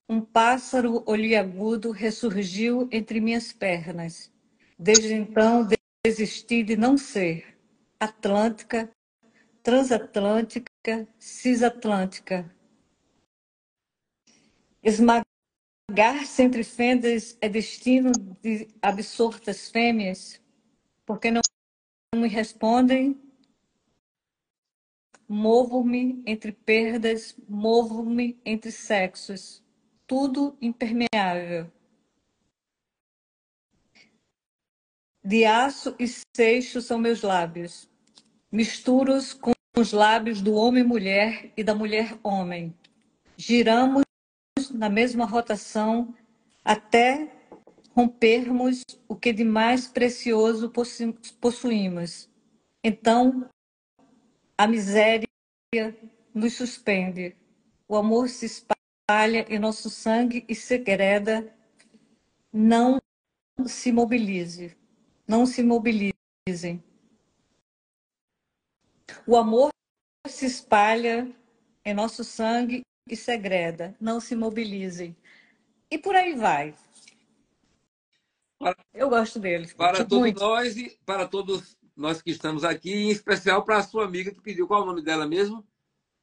Um pássaro olhiagudo ressurgiu entre minhas pernas. Desde então desisti de não ser atlântica, transatlântica, cisatlântica. Esmagar-se entre fendas é destino de absortas fêmeas, porque não me respondem. Movo-me entre perdas, movo-me entre sexos, tudo impermeável. De aço e seixo são meus lábios, misturos com os lábios do homem-mulher e da mulher-homem. Giramos na mesma rotação até rompermos o que de mais precioso possuímos. Então, a miséria nos suspende. O amor se espalha em nosso sangue e segreda. Não se mobilize. Não se mobilizem. O amor se espalha em nosso sangue e segreda. Não se mobilizem. E por aí vai. Para, Eu gosto dele. para todos Muito. nós e para todos nós que estamos aqui, em especial para a sua amiga que pediu. Qual é o nome dela mesmo?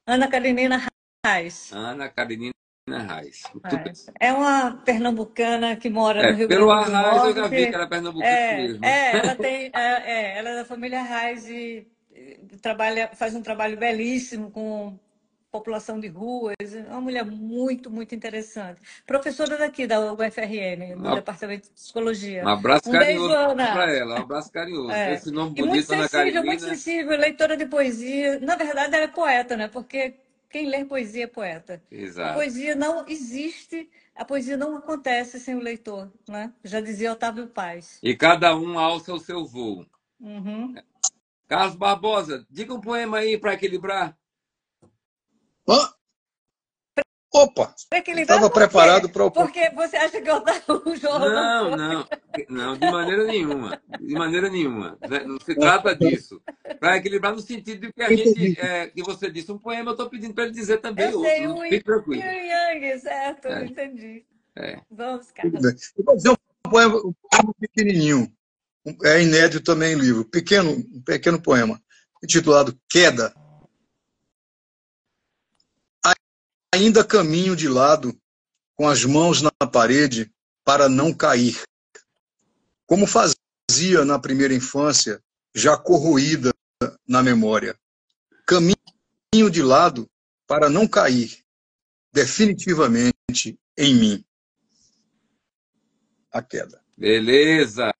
Ana Karenina Reis. Ana Karenina Reis. Muito bem. É uma pernambucana que mora no Rio Pelo Grande do Arraiz eu já vi que Norte. era pernambucano mesmo. Ela é da família Reis e faz um trabalho belíssimo com população de ruas. É uma mulher muito, muito interessante. Professora daqui da UFRN, no Departamento de Um Psicologia. abraço Um beijo, carinhoso Ana. para ela, um abraço carinhoso. Com esse nome E bonito, Ana muito Karenina. sensível, leitora de poesia. Na verdade, ela é poeta, né? Porque quem lê poesia é poeta. A Exato. poesia não existe, a poesia não acontece sem o leitor, né? Já dizia Otávio Paz. E cada um alça o seu voo. Uhum. Carlos Barbosa, diga um poema aí para equilibrar. hã? Opa! Equilibrar Estava por preparado quê? para o. Porque você acha que o João não Não, foi? não, não, de maneira nenhuma. De maneira nenhuma. Não se trata disso. Para equilibrar no sentido de que a gente, Entendi. que você disse um poema, eu estou pedindo para ele dizer também Eu sei, outro. o Yin Fique tranquilo. e Yang, certo? É, Entendi. é. Vamos, Tudo Carlos. bem. Eu vou dizer um poema pequenininho. É inédito também em livro. Um pequeno poema, intitulado Queda. Ainda caminho de lado, com as mãos na parede, para não cair. Como fazia na primeira infância, já corroída na memória. Caminho de lado, para não cair, definitivamente em mim. A queda. Beleza.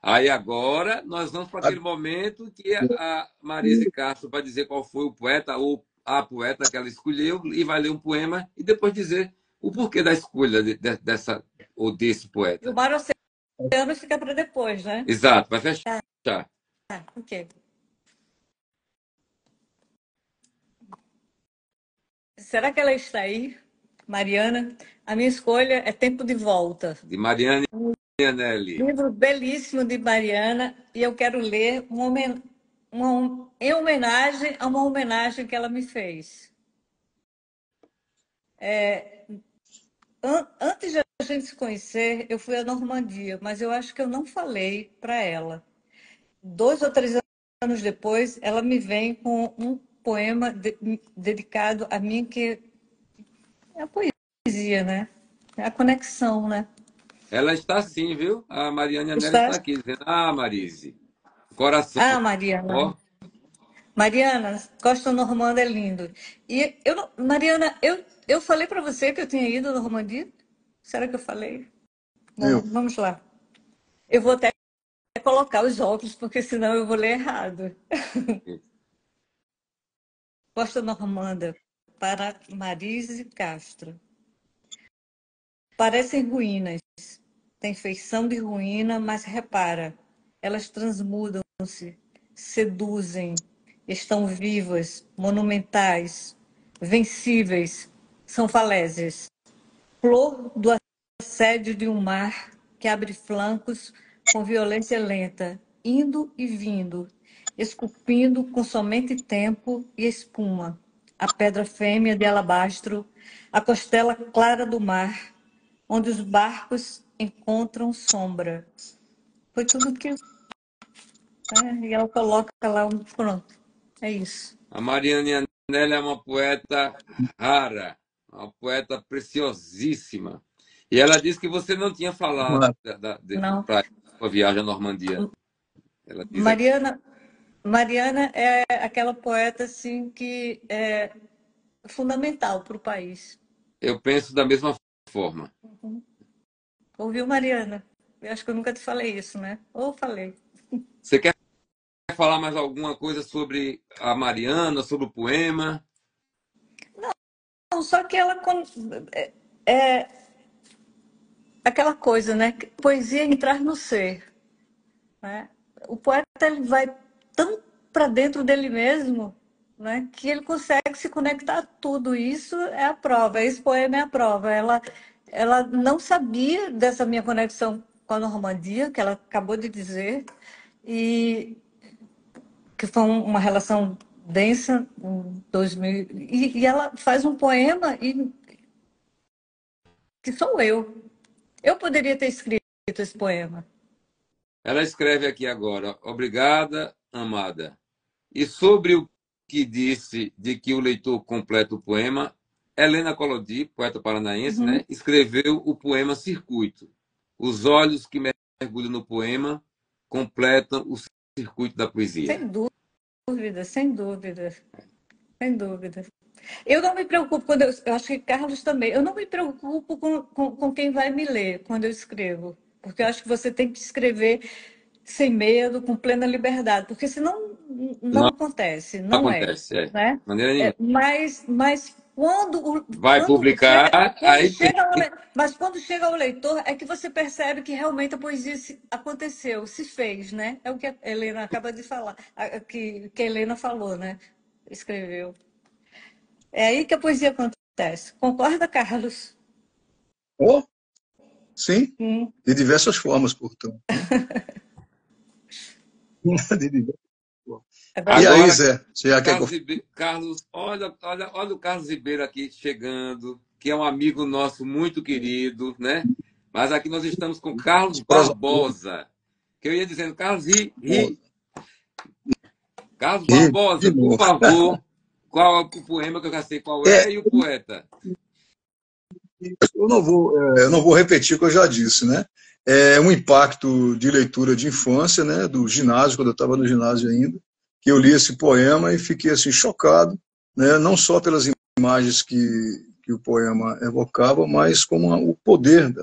Aí agora nós vamos para aquele momento que a Marise Castro vai dizer qual foi o poeta ou a poeta que ela escolheu e vai ler um poema e depois dizer o porquê da escolha dessa ou desse E o poeta. Mar Oceano fica para depois, né? Exato, vai fechar. Tá, ok. Será que ela está aí, Mariana? A minha escolha é Tempo de Volta. De Mariane Anelli. Livro belíssimo de Mariana, e eu quero ler em homenagem a uma homenagem que ela me fez. Antes de a gente se conhecer, eu fui à Normandia, mas eu acho que eu não falei para ela. 2 ou 3 anos depois, ela me vem com um poema dedicado a mim, que é a poesia, né? É a conexão, né? Ela está sim, viu? A Mariane Anelli Está? está aqui dizendo: Ah, Marise, coração. Ah, Mariana. Ó, Mariana, Costa Normanda é lindo. E Mariana, eu falei para você que eu tinha ido à Normandia? Será que eu falei? Bom, Eu. vamos lá. Eu vou até colocar os óculos, porque senão eu vou ler errado. Costa Normanda, para Marise Castro. Parecem ruínas, têm feição de ruína, mas repara, elas transmudam-se, seduzem, estão vivas, monumentais, vencíveis, são falésias. Flor do assédio de um mar que abre flancos com violência lenta, indo e vindo, esculpindo com somente tempo e espuma, a pedra fêmea de alabastro, a costela clara do mar, onde os barcos encontram sombra. Foi tudo que. E ela coloca lá um. Pronto, é isso. a Mariane Anelli é uma poeta rara, uma poeta preciosíssima. E ela disse que você não tinha falado Não. para a viagem à Normandia. Ela diz aqui. Mariana é aquela poeta assim que é fundamental para o país. Eu penso da mesma forma. Ouviu, Mariana? Eu acho que eu nunca te falei isso, né? Ou falei. Você quer falar mais alguma coisa sobre a Mariana, sobre o poema? Não, só que ela é aquela coisa, né? Poesia é entrar no ser, né? O poeta ele vai tão para dentro dele mesmo, né? Que ele consegue se conectar a tudo. Isso é a prova. Esse poema é a prova. Ela não sabia dessa minha conexão com a Normandia, que ela acabou de dizer, e que foi uma relação densa em 2000. E ela faz um poema que sou eu. Eu poderia ter escrito esse poema. Ela escreve aqui agora: Obrigada, amada. E sobre o que disse de que o leitor completa o poema, Helena Collodi, poeta paranaense, né, escreveu o poema Circuito. Os olhos que mergulham no poema completam o circuito da poesia. Sem dúvida, sem dúvida, sem dúvida. Eu não me preocupo quando eu acho que Carlos também. Eu não me preocupo com quem vai me ler quando eu escrevo, porque eu acho que você tem que escrever sem medo, com plena liberdade, porque senão não Não acontece, não é, acontece, né? de maneira nenhuma. Mas Vai publicar, aí tem. mas quando chega ao leitor é que você percebe que realmente a poesia aconteceu, se fez, né? É o que a Helena acaba de falar, que a Helena falou, né? Escreveu. É aí que a poesia acontece. Concorda, Carlos? Oh, sim, de diversas formas, portanto. De diversas formas. É E verdade. aí, Agora, Zé, você já quer que eu... Carlos, olha o Carlos Ribeiro aqui chegando, que é um amigo nosso muito querido, né? Mas aqui nós estamos com Carlos Barbosa, que eu ia dizendo, Carlos De Barbosa, por novo. favor, qual é o poema que eu já sei qual É, é e o poeta? eu não vou repetir o que eu já disse, né? É um impacto de leitura de infância, né? Do ginásio, quando eu estava no ginásio ainda, que eu li esse poema e fiquei assim chocado, né? Não só pelas imagens que o poema evocava, mas como o poder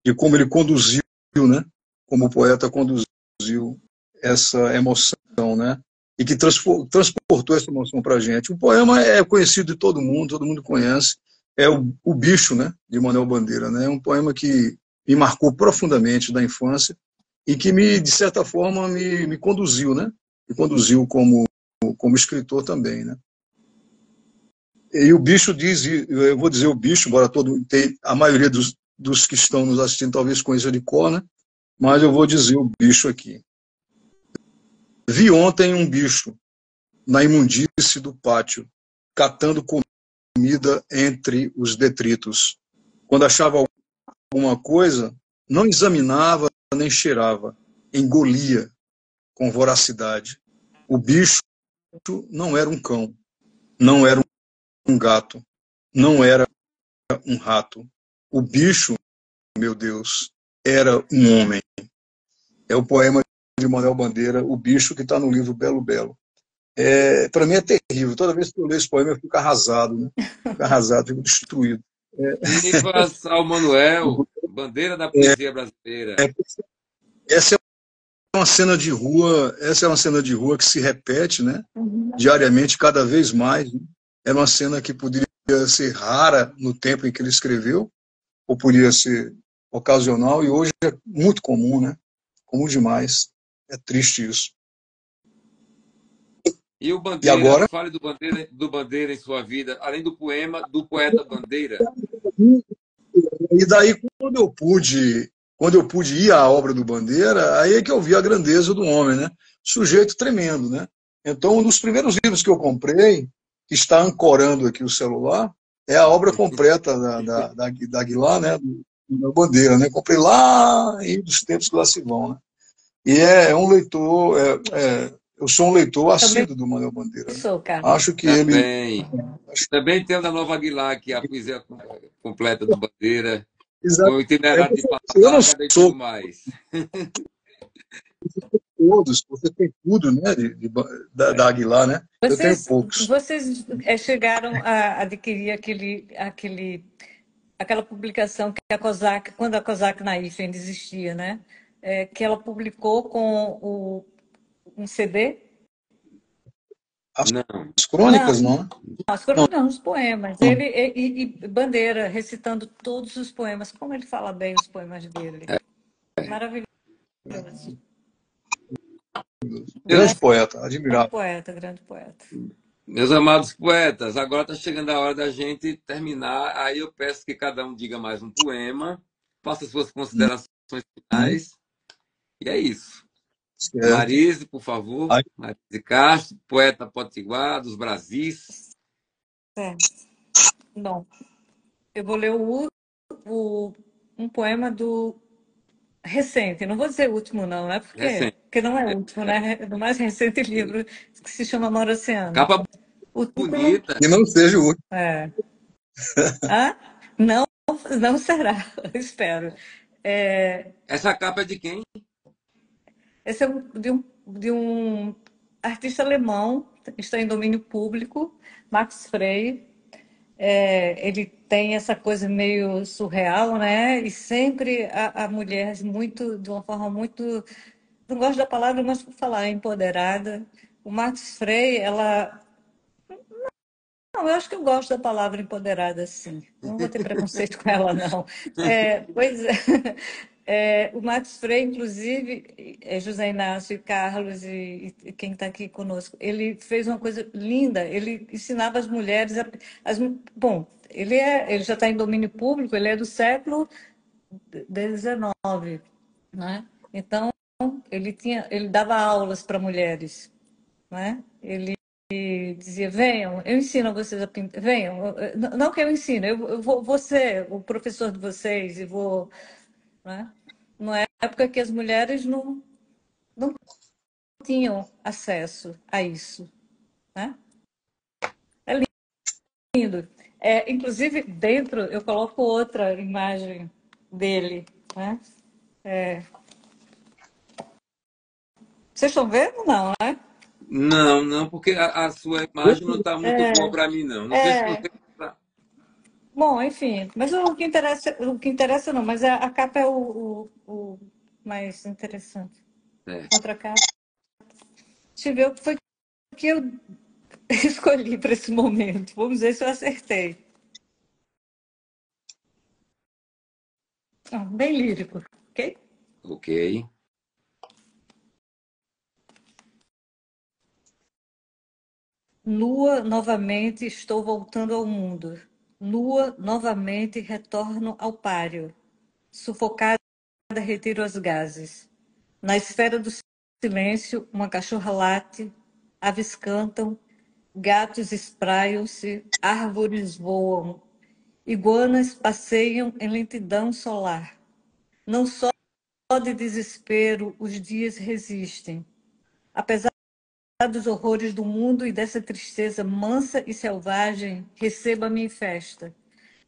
de como ele conduziu, né? Como o poeta conduziu essa emoção, né? E que transportou essa emoção para a gente. O poema é conhecido de todo mundo conhece, é o Bicho, né, de Manuel Bandeira, né? É um poema que me marcou profundamente da infância e que de certa forma, me conduziu, né? Me conduziu como escritor também, né? E o Bicho diz, eu vou dizer o Bicho, embora a maioria dos que estão nos assistindo talvez conheça de cor, né? Mas eu vou dizer o Bicho aqui. Vi ontem um bicho na imundície do pátio, catando comida entre os detritos. Quando achava alguma coisa, não examinava nem cheirava, engolia com voracidade. O bicho não era um cão, não era um gato, não era um rato. O bicho, meu Deus, era um homem. É o poema de Manuel Bandeira, O Bicho, que está no livro Belo Belo. Para mim é terrível. Toda vez que eu leio esse poema, eu fico arrasado, né? Fico arrasado, fico destruído. Viva Sal Manuel, bandeira da poesia brasileira. Essa é uma cena de rua, essa é uma cena de rua que se repete, né? Uhum. Diariamente, cada vez mais. Né? Era uma cena que poderia ser rara no tempo em que ele escreveu, ou podia ser ocasional, e hoje é muito comum, né? Comum demais. É triste isso. E o E Bandeira, agora? fale do Bandeira em sua vida, além do poema do poeta Bandeira. E daí, quando eu pude ir à obra do Bandeira, aí é que eu vi a grandeza do homem, né? Sujeito tremendo, né? Então, um dos primeiros livros que eu comprei, que está ancorando aqui o celular, é a obra completa da Aguilar, né? Do Bandeira, né? Comprei lá dos tempos que lá se vão, né? E é um leitor, eu sou um leitor Também assíduo do Manuel Bandeira, né? sou, Carlos. Acho que ele... Também. Também tem o da Nova Aguilar, aqui, a poesia completa do Bandeira, com Exato. o itinerário de Eu não Palavra e tudo sou mais. todos, você tem tudo, né, da Aguilar, né? Eu tenho Vocês, poucos. vocês chegaram a adquirir aquela publicação que a COSAC, quando a COSAC Naif ainda existia, né? Que ela publicou com um CD? As, Não, as Não, crônicas, não, né? as crônicas não, os poemas. Não. Ele e Bandeira recitando todos os poemas. Como ele fala bem os poemas dele. Maravilhoso. Grande Né? poeta, Grande admirável. poeta, grande poeta. meus amados poetas, agora está chegando a hora da gente terminar. Aí eu peço que cada um diga mais um poema, faça suas considerações Uhum. finais. E é isso. Certo. Marise, por favor. Aí, Marise Castro, poeta potiguar dos Brasis. É. Bom, eu vou ler um poema do recente, não vou dizer último, não, né? Recente. Porque não é último, né? É do mais recente livro que se chama Amor Oceano. Capa O título bonita. que não seja o último. é. Ah, não, não será, espero. É, Essa capa é de quem? esse é de um artista alemão, está em domínio público, Max Frey. Ele tem essa coisa meio surreal, né? E sempre a mulher de uma forma muito, não gosto da palavra, mas vou falar, empoderada. O Max Frey, não, eu acho que eu gosto da palavra empoderada, sim. Não vou ter preconceito com ela, não. Pois é. O Max Frey, inclusive, José Inácio e Carlos e quem está aqui conosco, ele fez uma coisa linda. Ele ensinava as mulheres bom, ele já está em domínio público. Ele é do século XIX, né? Então ele dava aulas para mulheres, né? Ele dizia, venham, eu ensino vocês a pintar, venham, não que eu ensino, eu vou ser o professor de vocês e vou, né? Numa época que as mulheres não tinham acesso a isso, né? É lindo. Inclusive, dentro, eu coloco outra imagem dele, né? Vocês estão vendo? Não, né? Não, não, porque a sua imagem não está muito boa para mim, não. Não sei se É, você. bom, enfim, mas o que interessa não, mas a capa é o mais interessante. É. Outra capa. Deixa eu ver o que foi que eu escolhi para esse momento. Vamos ver se eu acertei. Bem lírico, ok? Ok. Nua novamente estou voltando ao mundo. Nua novamente retorno ao páreo. Sufocada retiro os gases. Na esfera do silêncio, uma cachorra late, aves cantam, gatos espraiam-se, árvores voam, iguanas passeiam em lentidão solar. Não só de desespero os dias resistem. Apesar dos horrores do mundo e dessa tristeza mansa e selvagem, receba-me em festa,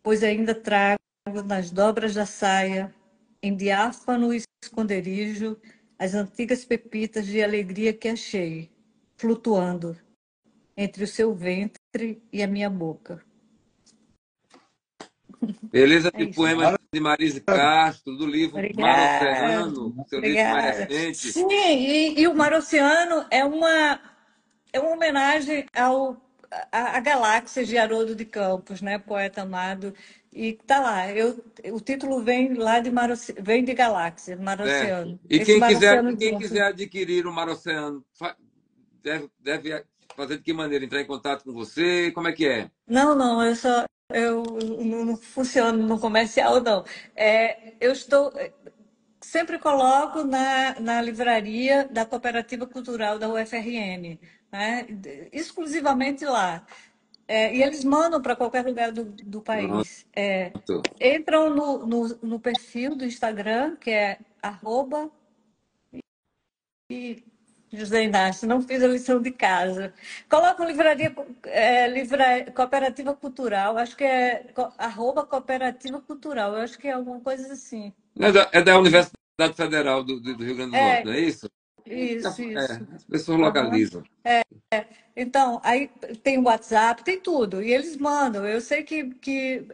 pois ainda trago nas dobras da saia, em diáfano esconderijo, as antigas pepitas de alegria que achei, flutuando entre o seu ventre e a minha boca. Beleza É de isso. poemas de Marise Castro, do livro Mar Obrigada, Oceano, seu livro mais obrigada. recente. Sim, e o Mar Oceano é uma homenagem à Galáxia de Haroldo de Campos, né, poeta amado, e tá lá. O título vem lá vem de Galáxia, Mar Certo. Oceano. E Esse Mar e Oceano quem junto. quiser adquirir o Mar Oceano, deve fazer de que maneira? Entrar em contato com você? Como é que é? Não, eu não funciono no comercial, não. Eu estou sempre coloco na livraria da Cooperativa Cultural da UFRN, né? Exclusivamente lá. E eles mandam para qualquer lugar do país. Pronto. Entram no perfil do Instagram, que é arroba e José Inácio, não fiz a lição de casa. Coloca Cooperativa Cultural, acho que é arroba Cooperativa Cultural, eu acho que é alguma coisa assim. É da Universidade Federal do Rio Grande do Norte, não É, é isso? isso. As pessoas Aham. localizam. Então, aí tem o WhatsApp, tem tudo, e eles mandam. Eu sei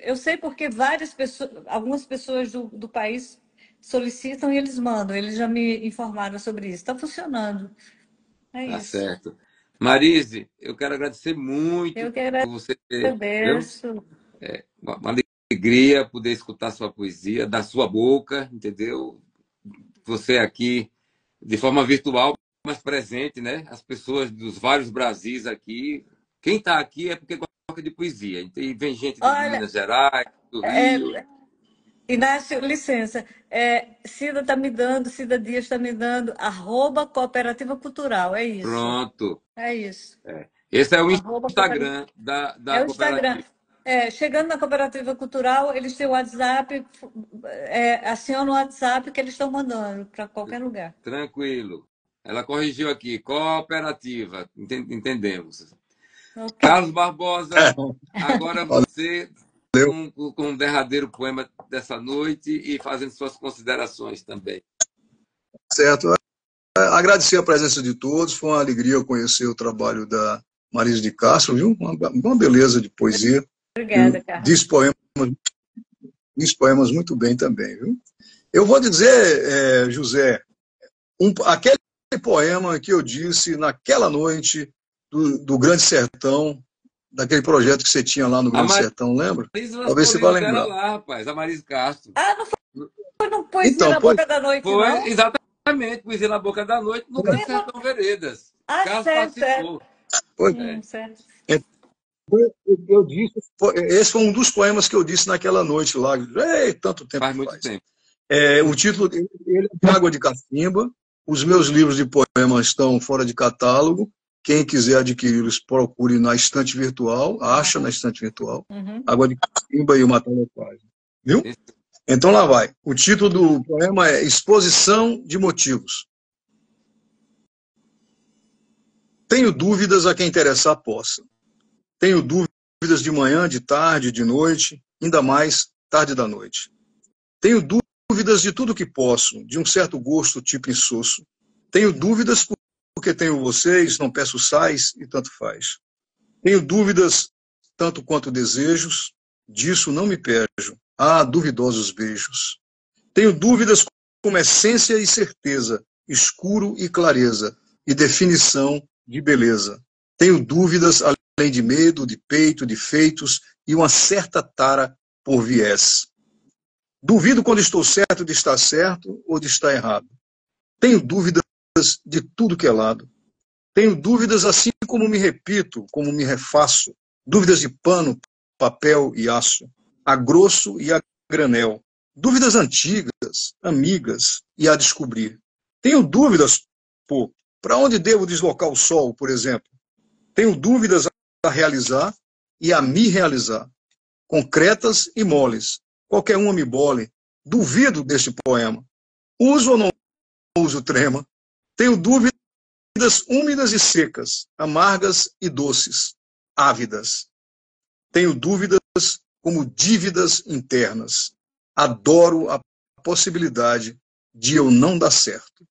eu sei porque várias pessoas, algumas pessoas do país solicitam e eles mandam. Eles já me informaram sobre isso. Está funcionando. É Tá isso. certo. Marise, eu quero agradecer muito Eu que por você ter, viu? agradeço. Uma alegria poder escutar sua poesia, da sua boca, entendeu? Você aqui, de forma virtual, mas presente, né? As pessoas dos vários Brasis aqui. Quem está aqui é porque gosta de poesia. E vem gente de Olha, Minas Gerais, do Rio. é, Inácio, licença. Cida Dias está me dando, arroba Cooperativa Cultural. É isso. Pronto. É isso. Esse é o Arroba Cooperativa. Instagram da É o Instagram. cooperativa. Chegando na Cooperativa Cultural, eles têm o WhatsApp, aciona o WhatsApp que eles estão mandando para qualquer lugar. Tranquilo. Ela corrigiu aqui, cooperativa. Entendemos. Ok. Carlos Barbosa, agora você com o derradeiro poema dessa noite e fazendo suas considerações também. Certo. Agradecer a presença de todos, foi uma alegria conhecer o trabalho da Marise de Castro, viu? Uma beleza de poesia. Obrigada, Carlos. Diz poemas muito bem também, viu? Eu vou dizer, José, aquele poema que eu disse naquela noite do Grande Sertão, daquele projeto que você tinha lá no Grande Sertão, lembra? Talvez você vá lembrar. Lá, rapaz, a Marise Castro. Não foi no Poesia na Boca da Noite, foi, não? Exatamente, Poesia na Boca da Noite, no Grande Sertão Veredas. Carlos participou. Certo. Eu disse, esse foi um dos poemas que eu disse naquela noite lá. Tanto tempo faz. Muito tempo. O título dele é Água de Cacimba. Os meus livros de poemas estão fora de catálogo. Quem quiser adquiri-los, procure na estante virtual, acha na estante virtual. Água de Cacimba e o Matar da Página. Viu? Então lá vai. O título do poema é Exposição de Motivos. Tenho dúvidas a quem interessar possa. Tenho dúvidas de manhã, de tarde, de noite, ainda mais tarde da noite. Tenho dúvidas de tudo que posso, de um certo gosto tipo insosso. Tenho dúvidas porque tenho vocês, não peço sais e tanto faz. Tenho dúvidas tanto quanto desejos, disso não me pejo. Ah, duvidosos beijos. Tenho dúvidas como essência e certeza, escuro e clareza, e definição de beleza. Tenho dúvidas além de medo, de peito, de feitos e uma certa tara por viés. Duvido quando estou certo de estar certo ou de estar errado. Tenho dúvidas de tudo que é lado. Tenho dúvidas assim como me repito, como me refaço. Dúvidas de pano, papel e aço, a grosso e a granel. Dúvidas antigas, amigas e a descobrir. Tenho dúvidas, pô, para onde devo deslocar o sol, por exemplo? Tenho dúvidas a realizar e a me realizar. Concretas e moles. Qualquer uma me bole. Duvido deste poema. Uso ou não uso trema? Tenho dúvidas úmidas e secas, amargas e doces, ávidas. Tenho dúvidas como dívidas internas. Adoro a possibilidade de eu não dar certo.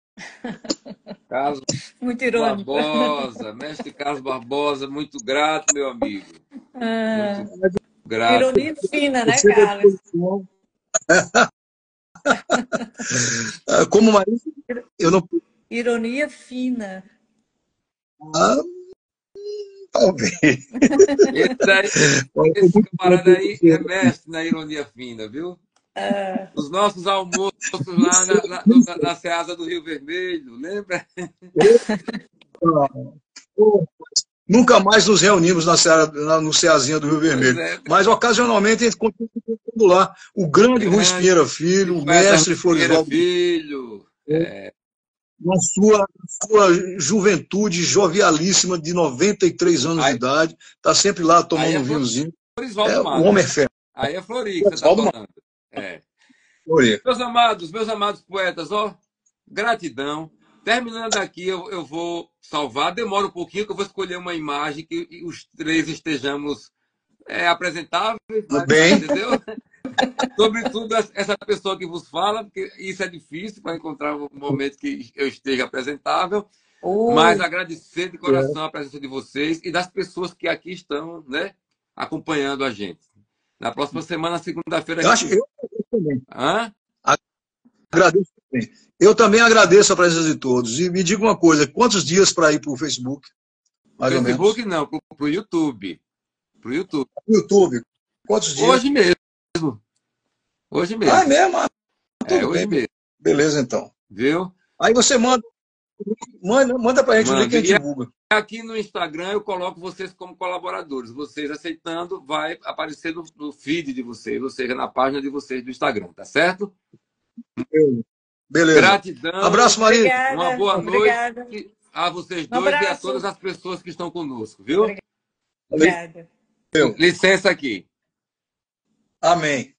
Carlos Muito irônico. Barbosa, mestre Carlos Barbosa, muito grato, meu amigo. Muito grato. Ironia fina, né, Carlos? Como Marisa, eu não... Ironia fina. Talvez. Esse camarada aí é mestre na ironia fina, viu? Os nossos almoços lá na Ceasa do Rio Vermelho, lembra? Nunca mais nos reunimos no Ceazinha do Rio Vermelho. Mas, ocasionalmente, a gente continua lá. O grande Rui Pinheira Filho, o mestre Floresvaldo Filho. Na sua juventude jovialíssima, de 93 anos de idade, está sempre lá tomando um vinhozinho. O homem é fé. Aí é Flori que você está falando. Meus amados poetas, ó, gratidão. Terminando aqui, eu vou salvar. Demora um pouquinho, que eu vou escolher uma imagem que os três estejamos apresentáveis. Bem. Entendeu? Sobretudo essa pessoa que vos fala, porque isso é difícil para encontrar um momento que eu esteja apresentável. Mas agradecer de coração a presença de vocês e das pessoas que aqui estão, né, acompanhando a gente. Na próxima semana, segunda-feira... Eu também. Agradeço também. Eu também agradeço a presença de todos. E me diga uma coisa, quantos dias para ir para o Facebook? Mais ou menos. Facebook não, para o YouTube. Para o YouTube. YouTube. Quantos dias? Hoje mesmo. Hoje mesmo. Ah, é mesmo? Hoje mesmo. Beleza, então. Viu? Aí você manda para a gente o link que a gente divulga. Aqui no Instagram eu coloco vocês como colaboradores. Vocês aceitando, vai aparecer no feed de vocês, ou seja, na página de vocês do Instagram, tá certo? Beleza. Gratidão. Abraço, Maria. Uma boa noite a vocês dois e a todas as pessoas que estão conosco, viu? Obrigada. Licença aqui. Amém.